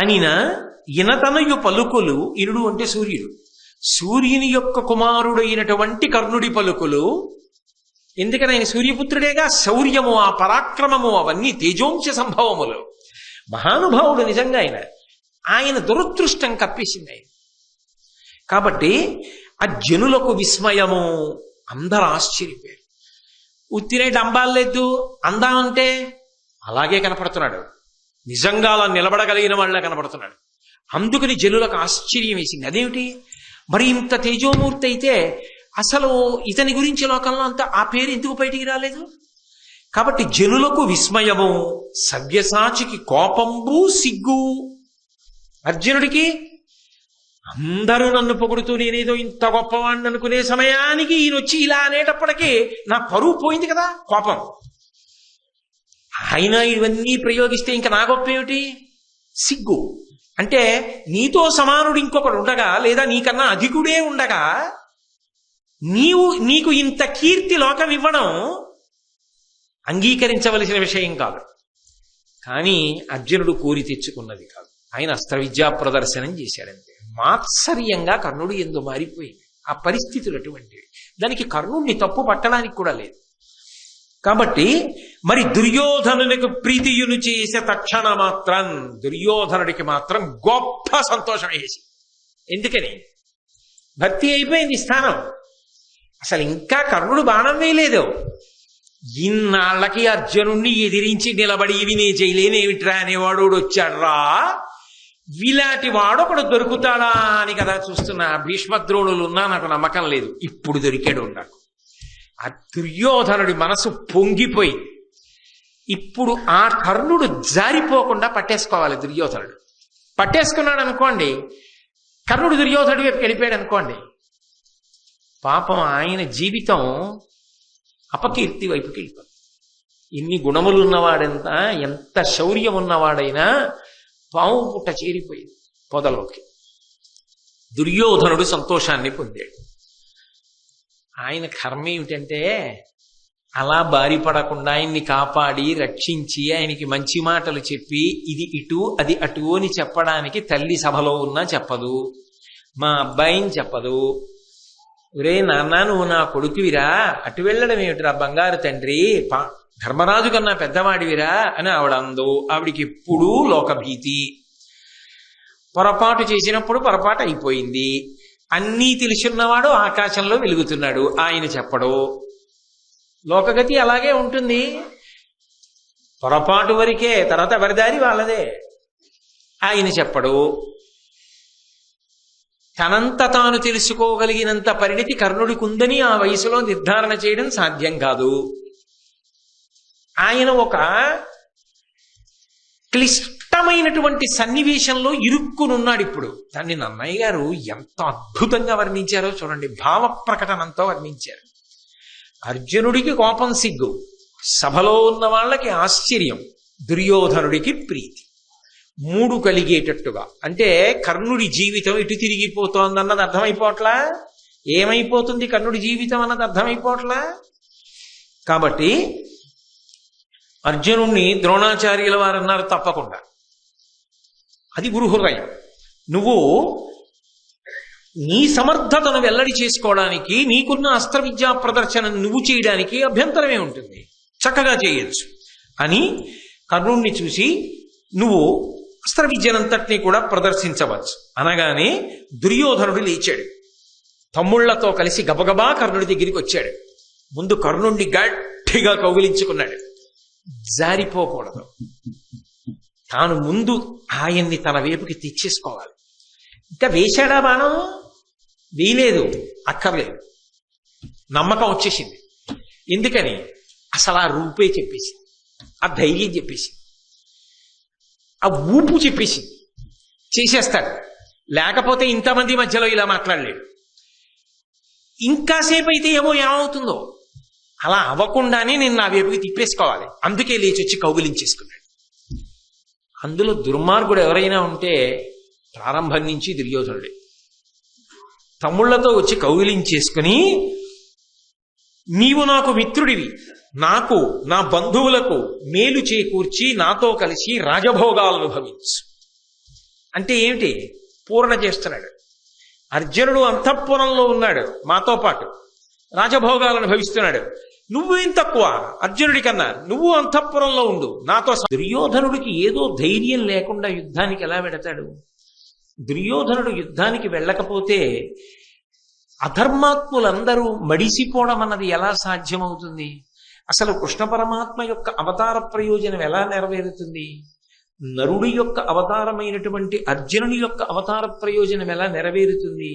అనిన ఇనతనయు పలుకులు, ఇనుడు అంటే సూర్యుడు, సూర్యుని యొక్క కుమారుడైనటువంటి కర్ణుడి పలుకులు. ఎందుకని ఆయన సూర్యపుత్రుడేగా. శౌర్యము, ఆ పరాక్రమము అవన్నీ తేజోంశ సంభవములు. మహానుభావుడు నిజంగా ఆయన దురదృష్టం కప్పేసింది ఆయన. కాబట్టి ఆ జనులకు విస్మయము, అందరూ ఆశ్చర్యపోయారు. ఉత్తిరే డంబాలేదు అందామంటే అలాగే కనపడుతున్నాడు, నిజంగా అలా నిలబడగలిగిన వాళ్ళ కనపడుతున్నాడు. అందుకని జనులకు ఆశ్చర్యం వేసింది. అదేమిటి, మరి ఇంత తేజోమూర్తి అయితే అసలు ఇతని గురించి లోకంలో అంత ఆ పేరు ఎందుకు బయటికి రాలేదు? కాబట్టి జనులకు విస్మయము, సవ్యసాచికి కోపంబు సిగ్గు. అర్జునుడికి అందరూ నన్ను పొగుడుతూ నేనేదో ఇంత గొప్పవాడిని అనుకునే సమయానికి ఈయన వచ్చి ఇలా అనేటప్పటికీ నా పరువు పోయింది కదా, కోపం. ఆయన ఇవన్నీ ప్రయోగిస్తే ఇంకా నా గొప్ప ఏమిటి? సిగ్గు. అంటే నీతో సమానుడు ఇంకొకడు ఉండగా, లేదా నీకన్నా అధికుడే ఉండగా నీకు ఇంత కీర్తి లోకం ఇవ్వడం అంగీకరించవలసిన విషయం కాదు. కానీ అర్జునుడు కోరి తెచ్చుకున్నది కాదు. ఆయన అస్త్ర విద్యా ప్రదర్శనం చేశాడంతే. మాత్సర్యంగా కర్ణుడు ఎందు మారిపోయింది. ఆ పరిస్థితులు అటువంటివి. దానికి కర్ణుడిని తప్పు పట్టడానికి కూడా లేదు. కాబట్టి మరి దుర్యోధనునికి ప్రీతియును చేసే తక్షణ మాత్రం దుర్యోధనుడికి మాత్రం గొప్ప సంతోషం వేసి. ఎందుకని? భక్తి అయిపోయింది స్థానం. అసలు ఇంకా కర్ణుడు బాణం వేయలేదు. ఇన్నాళ్ళకి అర్జునుణ్ణి ఎదిరించి నిలబడి ఇవి నే చేయలేనేమిట్రా అనేవాడు వచ్చాడ్రా, వీలాంటి వాడొకడు దొరుకుతాడా అని కదా చూస్తున్నా. భీష్మద్రోణులు ఉన్నా నాకు నమ్మకం లేదు. ఇప్పుడు దొరికాడు నాకు. ఆ దుర్యోధనుడి మనసు పొంగిపోయి ఇప్పుడు ఆ కర్ణుడు జారిపోకుండా పట్టేసుకోవాలి. దుర్యోధనుడు పట్టేసుకున్నాడు అనుకోండి, కర్ణుడు దుర్యోధనుడి వైపు వెళ్ళిపోయాడు అనుకోండి, పాపం ఆయన జీవితం అపకీర్తి వైపుకి వెళ్ళిపోతుంది. ఎన్ని గుణములు ఉన్నవాడెంత, ఎంత శౌర్యం ఉన్నవాడైనా పాము పుట్ట చేరిపోయింది పొదలోకి. దుర్యోధనుడు సంతోషాన్ని పొందాడు. ఆయన కర్మ ఏమిటంటే అలా బారిపడకుండా ఆయన్ని కాపాడి రక్షించి ఆయనకి మంచి మాటలు చెప్పి ఇది ఇటు అది అటు అని చెప్పడానికి తల్లి సభలో ఉన్నా చెప్పదు, మా అబ్బాయిని చెప్పదు. ఒరే నాన్న, నువ్వు నా కొడుకువిరా, అటు వెళ్ళడం ఏమిటిరా బంగారు తండ్రి, ధర్మరాజు కన్నా పెద్దవాడివిరా అని ఆవిడ అందు. ఆవిడికి ఎప్పుడూ లోకభీతి. పొరపాటు చేసినప్పుడు పొరపాటు అయిపోయింది. అన్నీ తెలుసున్నవాడు ఆకాశంలో వెలుగుతున్నాడు, ఆయన చెప్పడు. లోకగతి అలాగే ఉంటుంది. పొరపాటు వరకే, తర్వాత ఎవరిదారి వాళ్ళదే. ఆయన చెప్పడు. తనంత తాను తెలుసుకోగలిగినంత పరిణితి కర్ణుడికి ఉందని ఆ వయసులో నిర్ధారణ చేయడం సాధ్యం కాదు. ఆయన ఒక క్లిష్టమైనటువంటి సన్నివేశంలో ఇరుక్కునున్నాడు ఇప్పుడు. దాన్ని నన్నయ్య గారు ఎంత అద్భుతంగా వర్ణించారో చూడండి. భావ ప్రకటనంతో వర్ణించారు. అర్జునుడికి కోపం, సిగ్గు, సభలో ఉన్న వాళ్ళకి ఆశ్చర్యం, దుర్యోధనుడికి ప్రీతి, మూడు కలిగేటట్టుగా. అంటే కర్ణుడి జీవితం ఇటు తిరిగిపోతోందన్నది అర్థమైపోవట్లా. ఏమైపోతుంది కర్ణుడి జీవితం అన్నది అర్థమైపోవట్లా. కాబట్టి అర్జునుణ్ణి ద్రోణాచార్యుల వారు అన్నారు, తప్పకుండా అది గురు హృదయం. నువ్వు నీ సమర్థతను వెల్లడి చేసుకోవడానికి, నీకున్న అస్త్ర విద్యా ప్రదర్శన నువ్వు చేయడానికి అభ్యంతరమే ఉంటుంది, చక్కగా చేయొచ్చు అని కర్ణుణ్ణి చూసి నువ్వు అస్త్ర విద్యనంతటినీ కూడా ప్రదర్శించవచ్చు అనగానే దుర్యోధనుడు లేచాడు. తమ్ముళ్లతో కలిసి గబగబా కర్ణుడి దగ్గరికి వచ్చాడు. ముందు కర్ణుణ్ణి గట్టిగా కౌగిలించుకున్నాడు. జారిపోకూడదు. తాను ముందు ఆయన్ని తన వైపుకి తెచ్చేసుకోవాలి. ఇంకా వేశాడా బాణం? వేయలేదు, అక్కర్లేదు. నమ్మకం వచ్చేసింది. ఎందుకని? అసలు ఆ రూపే చెప్పేసింది, ఆ ధైర్యం చెప్పేసింది, ఆ ఊపు చెప్పేసింది. చేసేస్తాడు. లేకపోతే ఇంతమంది మధ్యలో ఇలా మాట్లాడలేడు. ఇంకాసేపు అయితే ఏమవుతుందో. అలా అవ్వకుండానే నేను నా వైపుకి తిప్పేసుకోవాలి. అందుకే లేచి వచ్చి కౌగిలించేసుకున్నాడు. అందులో దుర్మార్గుడు ఎవరైనా ఉంటే ప్రారంభం నుంచి దుర్యోధనుడే. తమ్ముళ్లతో వచ్చి కౌగిలించేసుకుని, నీవు నాకు మిత్రుడివి, నాకు నా బంధువులకు మేలు చేకూర్చి నాతో కలిసి రాజభోగాలను అనుభవించు అంటే ఏమిటి? పూర్ణ చేస్తున్నాడు. అర్జునుడు అంతఃపురంలో ఉన్నాడు, మాతో పాటు రాజభోగాలను అనుభవిస్తున్నాడు. నువ్వేం తక్కువ అర్జునుడి కన్నా? నువ్వు అంతఃపురంలో ఉండు నాతో. దుర్యోధనుడికి ఏదో ధైర్యం లేకుండా యుద్ధానికి ఎలా వెడతాడు? దుర్యోధనుడు యుద్ధానికి వెళ్ళకపోతే అధర్మాత్ములందరూ మడిసిపోవడం అన్నది ఎలా సాధ్యమవుతుంది? అసలు కృష్ణ పరమాత్మ యొక్క అవతార ప్రయోజనం ఎలా నెరవేరుతుంది? నరుడి యొక్క అవతారమైనటువంటి అర్జునుని యొక్క అవతార ప్రయోజనం ఎలా నెరవేరుతుంది?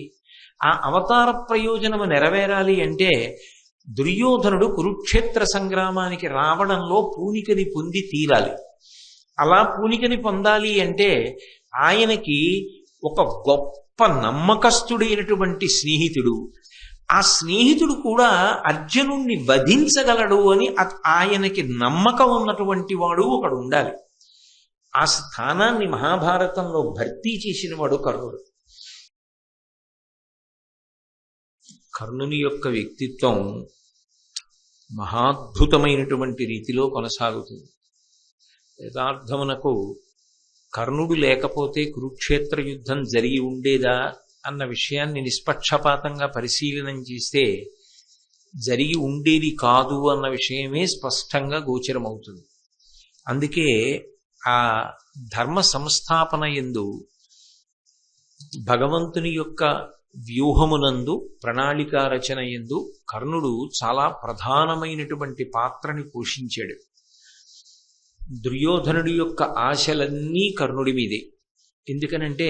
ఆ అవతార ప్రయోజనము నెరవేరాలి అంటే దుర్యోధనుడు కురుక్షేత్ర సంగ్రామానికి రావడంలో పూనికని పొంది తీరాలి. అలా పూనికని పొందాలి అంటే ఆయనకి ఒక గొప్ప గొప్ప నమ్మకస్తుడైనటువంటి స్నేహితుడు. ఆ స్నేహితుడు కూడా అర్జునుణ్ణి వధించగలడు అని ఆయనకి నమ్మకం ఉన్నటువంటి వాడు ఒకడు ఉండాలి. ఆ స్థానాన్ని మహాభారతంలో భర్తీ చేసిన వాడు కర్ణుడు. కర్ణుని యొక్క వ్యక్తిత్వం మహాద్భుతమైనటువంటి రీతిలో కొనసాగుతుంది. యథార్థమునకు కర్ణుడు లేకపోతే కురుక్షేత్ర యుద్ధం జరిగి ఉండేదా అన్న విషయాన్ని నిష్పక్షపాతంగా పరిశీలనం చేస్తే జరిగి ఉండేది కాదు అన్న విషయమే స్పష్టంగా గోచరమవుతుంది. అందుకే ఆ ధర్మ సంస్థాపన యందు భగవంతుని యొక్క వ్యూహమునందు ప్రణాళికా రచన యందు కర్ణుడు చాలా ప్రధానమైనటువంటి పాత్రని పోషించాడు. దుర్యోధనుడి యొక్క ఆశలన్నీ కర్ణుడి మీదే. ఎందుకనంటే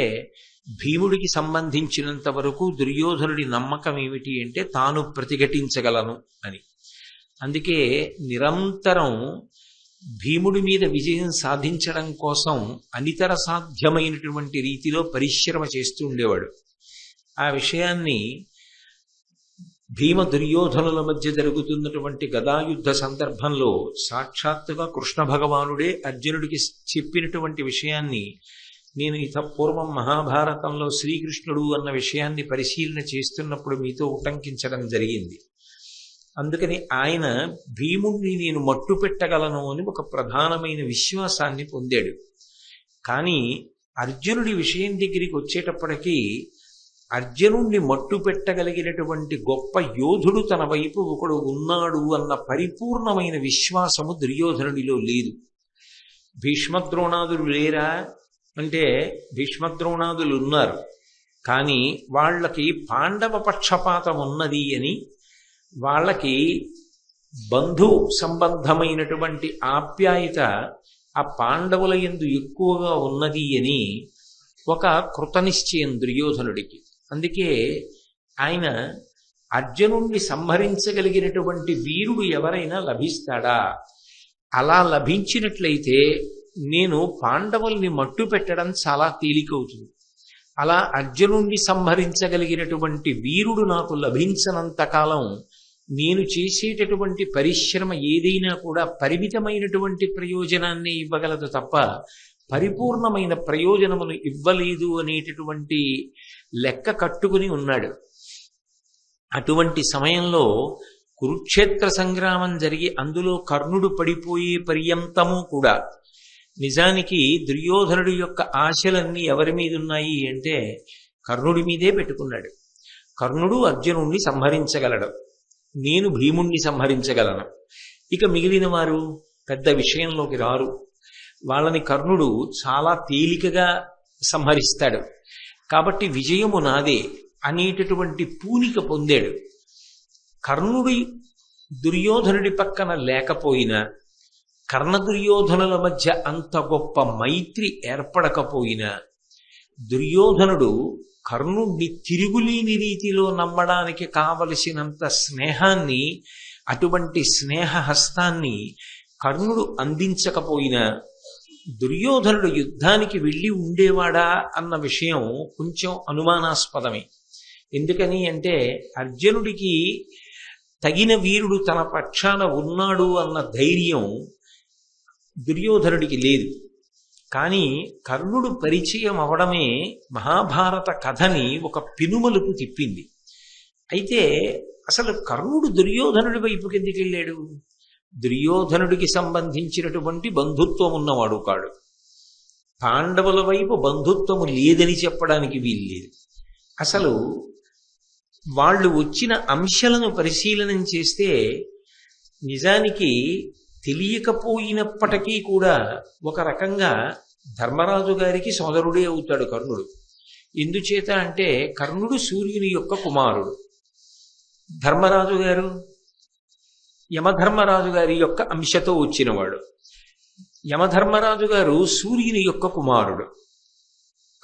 భీముడికి సంబంధించినంత వరకు దుర్యోధనుడి నమ్మకం ఏమిటి అంటే తాను ప్రతిఘటించగలను అని. అందుకే నిరంతరం భీముడి మీద విజయం సాధించడం కోసం అనితర సాధ్యమైనటువంటి రీతిలో పరిశ్రమ చేస్తూ ఉండేవాడు. ఆ విషయాన్ని భీమ దుర్యోధనుల మధ్య జరుగుతున్నటువంటి గదాయుద్ధ సందర్భంలో సాక్షాత్తుగా కృష్ణ భగవానుడే అర్జునుడికి చెప్పినటువంటి విషయాన్ని నేను పూర్వం మహాభారతంలో శ్రీకృష్ణుడు అన్న విషయాన్ని పరిశీలన చేస్తున్నప్పుడు మీతో ఉటంకించడం జరిగింది. అందుకని ఆయన భీముణ్ణి నేను మట్టు పెట్టగలను అని ఒక ప్రధానమైన విశ్వాసాన్ని పొందాడు. కానీ అర్జునుడి విషయం దగ్గరికి వచ్చేటప్పటికీ అర్జునుణ్ణి మట్టు పెట్టగలిగినటువంటి గొప్ప యోధుడు తన వైపు ఒకడు ఉన్నాడు అన్న పరిపూర్ణమైన విశ్వాసము దుర్యోధనుడిలో లేదు. భీష్మద్రోణాదులు లేరా అంటే భీష్మద్రోణాదులు ఉన్నారు, కానీ వాళ్ళకి పాండవ పక్షపాతం ఉన్నది అని, వాళ్ళకి బంధు సంబంధమైనటువంటి ఆప్యాయత ఆ పాండవుల యందు ఎక్కువగా ఉన్నది అని ఒక కృతనిశ్చయం దుర్యోధనుడికి. అందుకే ఆయన అర్జునుణ్ణి సంహరించగలిగినటువంటి వీరుడు ఎవరైనా లభిస్తాడా, అలా లభించినట్లయితే నేను పాండవుల్ని మట్టు పెట్టడం చాలా తేలికవుతుంది. అలా అర్జునుణ్ణి సంహరించగలిగినటువంటి వీరుడు నాకు లభించనంత కాలం నేను చేసేటటువంటి పరిశ్రమ ఏదైనా కూడా పరిమితమైనటువంటి ప్రయోజనాన్ని ఇవ్వగలదు తప్ప పరిపూర్ణమైన ప్రయోజనమును ఇవ్వలేదు అనేటటువంటి లెక్క కట్టుకుని ఉన్నాడు. అటువంటి సమయంలో కురుక్షేత్ర సంగ్రామం జరిగి అందులో కర్ణుడు పడిపోయే పర్యంతము కూడా నిజానికి దుర్యోధనుడి యొక్క ఆశలన్నీ ఎవరి మీద ఉన్నాయి అంటే కర్ణుడి మీదే పెట్టుకున్నాడు. కర్ణుడు అర్జునుణ్ణి సంహరించగలడు, నేను భీముణ్ణి సంహరించగలను, ఇక మిగిలిన వారు పెద్ద విషయంలోకి రారు, వాళ్ళని కర్ణుడు చాలా తేలికగా సంహరిస్తాడు, కాబట్టి విజయము నాదే అనేటటువంటి పూనిక పొందాడు. కర్ణుడి దుర్యోధనుడి పక్కన లేకపోయినా, కర్ణ దుర్యోధనుల మధ్య అంత గొప్ప మైత్రి ఏర్పడకపోయినా, దుర్యోధనుడు కర్ణుడిని తిరుగులేని రీతిలో నమ్మడానికి కావలసినంత స్నేహాన్ని, అటువంటి స్నేహ హస్తాన్ని కర్ణుడు అందించకపోయినా దుర్యోధనుడు యుద్ధానికి వెళ్ళి ఉండేవాడా అన్న విషయం కొంచెం అనుమానాస్పదమే. ఎందుకని అంటే అర్జునుడికి తగిన వీరుడు తన పక్షాన ఉన్నాడు అన్న ధైర్యం దుర్యోధనుడికి లేదు. కానీ కర్ణుడు పరిచయం అవడమే మహాభారత కథని ఒక పెనుమలుపు తిప్పింది. అయితే అసలు కర్ణుడు దుర్యోధనుడి వైపుకి ఎందుకు వెళ్ళాడు? దుర్యోధనుడికి సంబంధించినటువంటి బంధుత్వం ఉన్నవాడు కాడు. పాండవుల వైపు బంధుత్వము లేదని చెప్పడానికి వీల్లేదు. అసలు వాళ్ళు వచ్చిన అంశాలను పరిశీలనం చేస్తే నిజానికి తెలియకపోయినప్పటికీ కూడా ఒక రకంగా ధర్మరాజు గారికి సోదరుడే అవుతాడు కర్ణుడు. ఎందుచేత అంటే కర్ణుడు సూర్యుని యొక్క కుమారుడు, ధర్మరాజు గారు యమధర్మరాజు గారి యొక్క అంశతో వచ్చినవాడు. యమధర్మరాజు గారు సూర్యుని యొక్క కుమారుడు,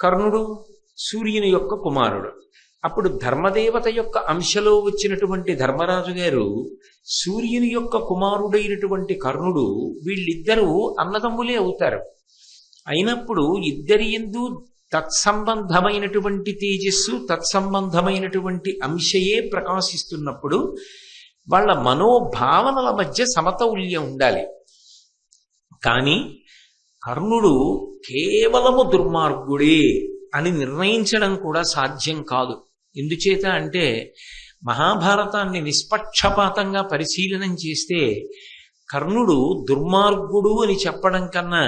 కర్ణుడు సూర్యుని యొక్క కుమారుడు. అప్పుడు ధర్మదేవత యొక్క అంశలో వచ్చినటువంటి ధర్మరాజు గారు సూర్యుని యొక్క కుమారుడైనటువంటి కర్ణుడు, వీళ్ళిద్దరూ అన్నదమ్ములే అవుతారు. అయినప్పుడు ఇద్దరి యందు తత్సంబంధమైనటువంటి తేజస్సు, తత్సంబంధమైనటువంటి అంశయే ప్రకాశిస్తున్నప్పుడు వాళ్ళ మనోభావనల మధ్య సమతౌల్యం ఉండాలి. కానీ కర్ణుడు కేవలము దుర్మార్గుడే అని నిర్ణయించడం కూడా సాధ్యం కాదు. ఎందుచేత అంటే మహాభారతాన్ని నిష్పక్షపాతంగా పరిశీలనం చేస్తే కర్ణుడు దుర్మార్గుడు అని చెప్పడం కన్నా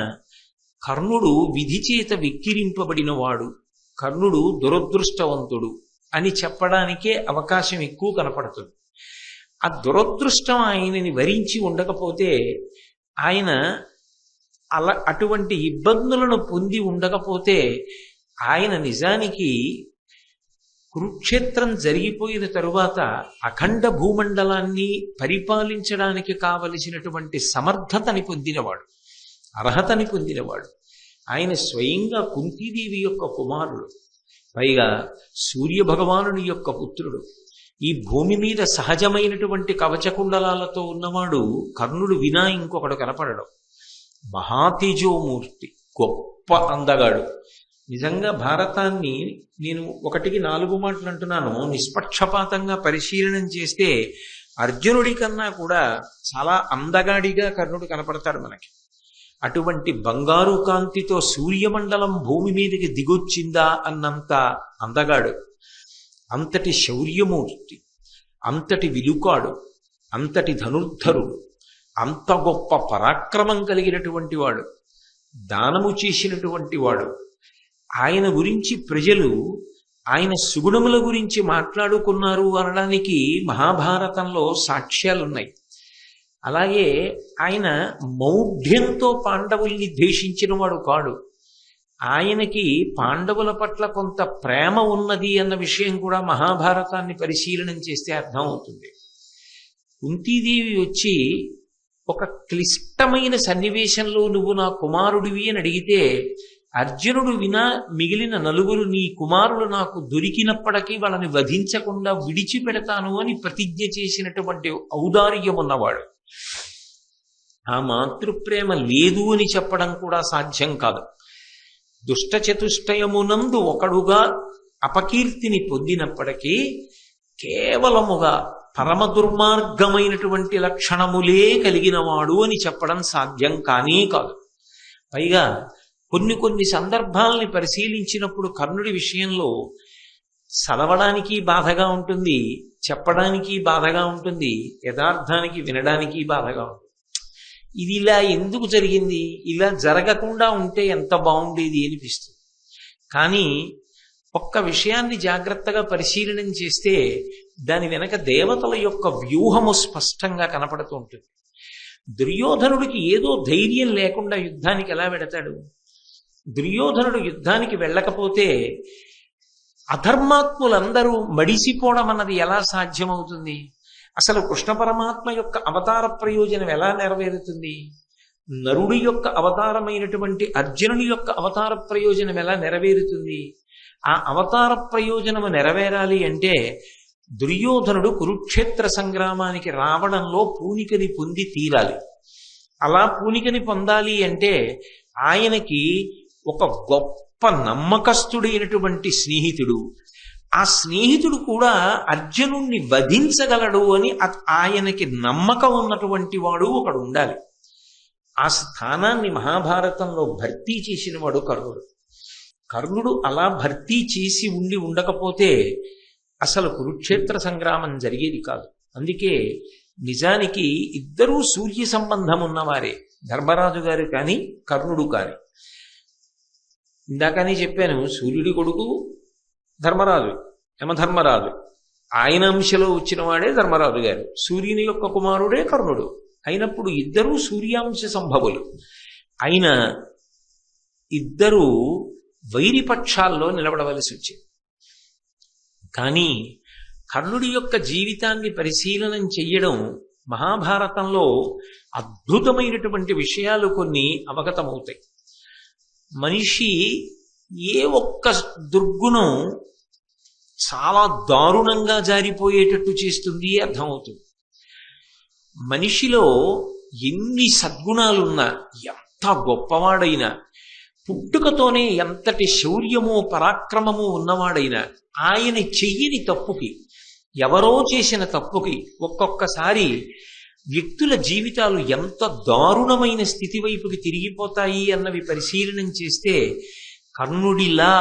కర్ణుడు విధి చేత విక్కిరింపబడినవాడు, కర్ణుడు దురదృష్టవంతుడు అని చెప్పడానికే అవకాశం ఎక్కువ కనపడుతుంది. ఆ దురదృష్టం ఆయనని వరించి ఉండకపోతే, ఆయన అటువంటి ఇబ్బందులను పొంది ఉండకపోతే, ఆయన నిజానికి కురుక్షేత్రం జరిగిపోయిన తరువాత అఖండ భూమండలాన్ని పరిపాలించడానికి కావలసినటువంటి సమర్థతని పొందినవాడు, అర్హతని పొందినవాడు. ఆయన స్వయంగా కుంతీదేవి యొక్క కుమారుడు, పైగా సూర్యభగవానుని యొక్క పుత్రుడు. ఈ భూమి మీద సహజమైనటువంటి కవచకుండలాలతో ఉన్నవాడు కర్ణుడు వినా ఇంకొకడు కనపడడం. మహాతేజోమూర్తి, గొప్ప అందగాడు. నిజంగా భారతాన్ని నేను 1కి 4 మాటలు అంటున్నాను, నిష్పక్షపాతంగా పరిశీలనం చేస్తే అర్జునుడి కన్నా కూడా చాలా అందగాడిగా కర్ణుడు కనపడతాడు మనకి. అటువంటి బంగారు కాంతితో సూర్యమండలం భూమి మీదకి దిగొచ్చిందా అన్నంత అందగాడు, అంతటి శౌర్యమూర్తి, అంతటి విలుకాడు, అంతటి ధనుర్ధరుడు, అంత గొప్ప పరాక్రమం కలిగినటువంటి వాడు, దానము చేసినటువంటి వాడు. ఆయన గురించి ప్రజలు ఆయన సుగుణముల గురించి మాట్లాడుకున్నారు అనడానికి మహాభారతంలో సాక్ష్యాలున్నాయి. అలాగే ఆయన మౌఢ్యంతో పాండవుల్ని ద్వేషించిన వాడు కాడు. ఆయనకి పాండవుల పట్ల కొంత ప్రేమ ఉన్నది అన్న విషయం కూడా మహాభారతాన్ని పరిశీలనం చేస్తే అర్థమవుతుంది. కుంతీదేవి వచ్చి ఒక క్లిష్టమైన సన్నివేశంలో నువ్వు నా కుమారుడివి అని అడిగితే, అర్జునుడు వినా మిగిలిన 4 నీ కుమారులు నాకు దొరికినప్పటికీ వాళ్ళని వధించకుండా విడిచిపెడతాను అని ప్రతిజ్ఞ చేసినటువంటి ఔదార్యం ఉన్నవాడు. ఆ మాతృప్రేమ లేదు అని చెప్పడం కూడా సాధ్యం కాదు. దుష్ట చతుష్టయమునందు ఒకడుగా అపకీర్తిని పొందినప్పటికీ కేవలముగా పరమ దుర్మార్గమైనటువంటి లక్షణములే కలిగినవాడు అని చెప్పడం సాధ్యం కానే కాదు. పైగా కొన్ని సందర్భాలని పరిశీలించినప్పుడు కర్ణుడి విషయంలో చదవడానికి బాధగా ఉంటుంది, చెప్పడానికి బాధగా ఉంటుంది, యథార్థానికి వినడానికి బాధగా ఉంటుంది. ఇది ఇలా ఎందుకు జరిగింది, ఇలా జరగకుండా ఉంటే ఎంత బాగుండేది అనిపిస్తుంది. కానీ ఒక్క విషయాన్ని జాగ్రత్తగా పరిశీలనం చేస్తే దాని వెనక దేవతల యొక్క వ్యూహము స్పష్టంగా కనపడుతూ ఉంటుంది. దుర్యోధనుడికి ఏదో ధైర్యం లేకుండా యుద్ధానికి ఎలా వెడతాడు? దుర్యోధనుడు యుద్ధానికి వెళ్ళకపోతే అధర్మాత్ములందరూ మడిసిపోవడం అన్నది ఎలా సాధ్యమవుతుంది? అసలు కృష్ణ పరమాత్మ యొక్క అవతార ప్రయోజనం ఎలా నెరవేరుతుంది? నరుడి యొక్క అవతారమైనటువంటి అర్జునుని యొక్క అవతార ప్రయోజనం ఎలా నెరవేరుతుంది? ఆ అవతార ప్రయోజనము నెరవేరాలి అంటే దుర్యోధనుడు కురుక్షేత్ర సంగ్రామానికి రావడంలో పూనికని పొంది తీరాలి. అలా పూనికని పొందాలి అంటే ఆయనకి ఒక గొప్ప నమ్మకస్తుడైనటువంటి స్నేహితుడు, ఆ స్నేహితుడు కూడా అర్జునుణ్ణి వధించగలడు అని ఆయనకి నమ్మకం ఉన్నటువంటి వాడు ఒకడు ఉండాలి. ఆ స్థానాన్ని మహాభారతంలో భర్తీ చేసిన వాడు కర్ణుడు. కర్ణుడు అలా భర్తీ చేసి ఉండకపోతే అసలు కురుక్షేత్ర సంగ్రామం జరిగేది కాదు. అందుకే నిజానికి ఇద్దరూ సూర్య సంబంధం ఉన్నవారే, ధర్మరాజు గారు కానీ కర్ణుడు కానీ. ఇందాకనే చెప్పాను, సూర్యుడి కొడుకు ధర్మరాజు, యమధర్మరాజు, ఆయన అంశలో వచ్చిన వాడే ధర్మరాజు గారు, సూర్యుని యొక్క కుమారుడే కర్ణుడు. అయినప్పుడు ఇద్దరూ సూర్యాంశ సంభవులు అయిన ఇద్దరూ వైరిపక్షాల్లో నిలబడవలసి వచ్చింది. కానీ కర్ణుడి యొక్క జీవితాన్ని పరిశీలనం చెయ్యడం మహాభారతంలో అద్భుతమైనటువంటి విషయాలు కొన్ని అవగతమవుతాయి. మనిషి ఏ ఒక్క దుర్గుణం చాలా దారుణంగా జారిపోయేటట్టు చేస్తుంది అర్థమవుతుంది. మనిషిలో ఎన్ని సద్గుణాలున్నా, ఎంత గొప్పవాడైనా పుట్టుకతోనే ఎంతటి శౌర్యమో పరాక్రమము ఉన్నవాడైనా ఆయన చెయ్యని తప్పుకి, ఎవరో చేసిన తప్పుకి ఒక్కొక్కసారి వ్యక్తుల జీవితాలు ఎంత దారుణమైన స్థితి వైపుకి తిరిగిపోతాయి అన్నవి పరిశీలనం చేస్తే కర్ణుడిలా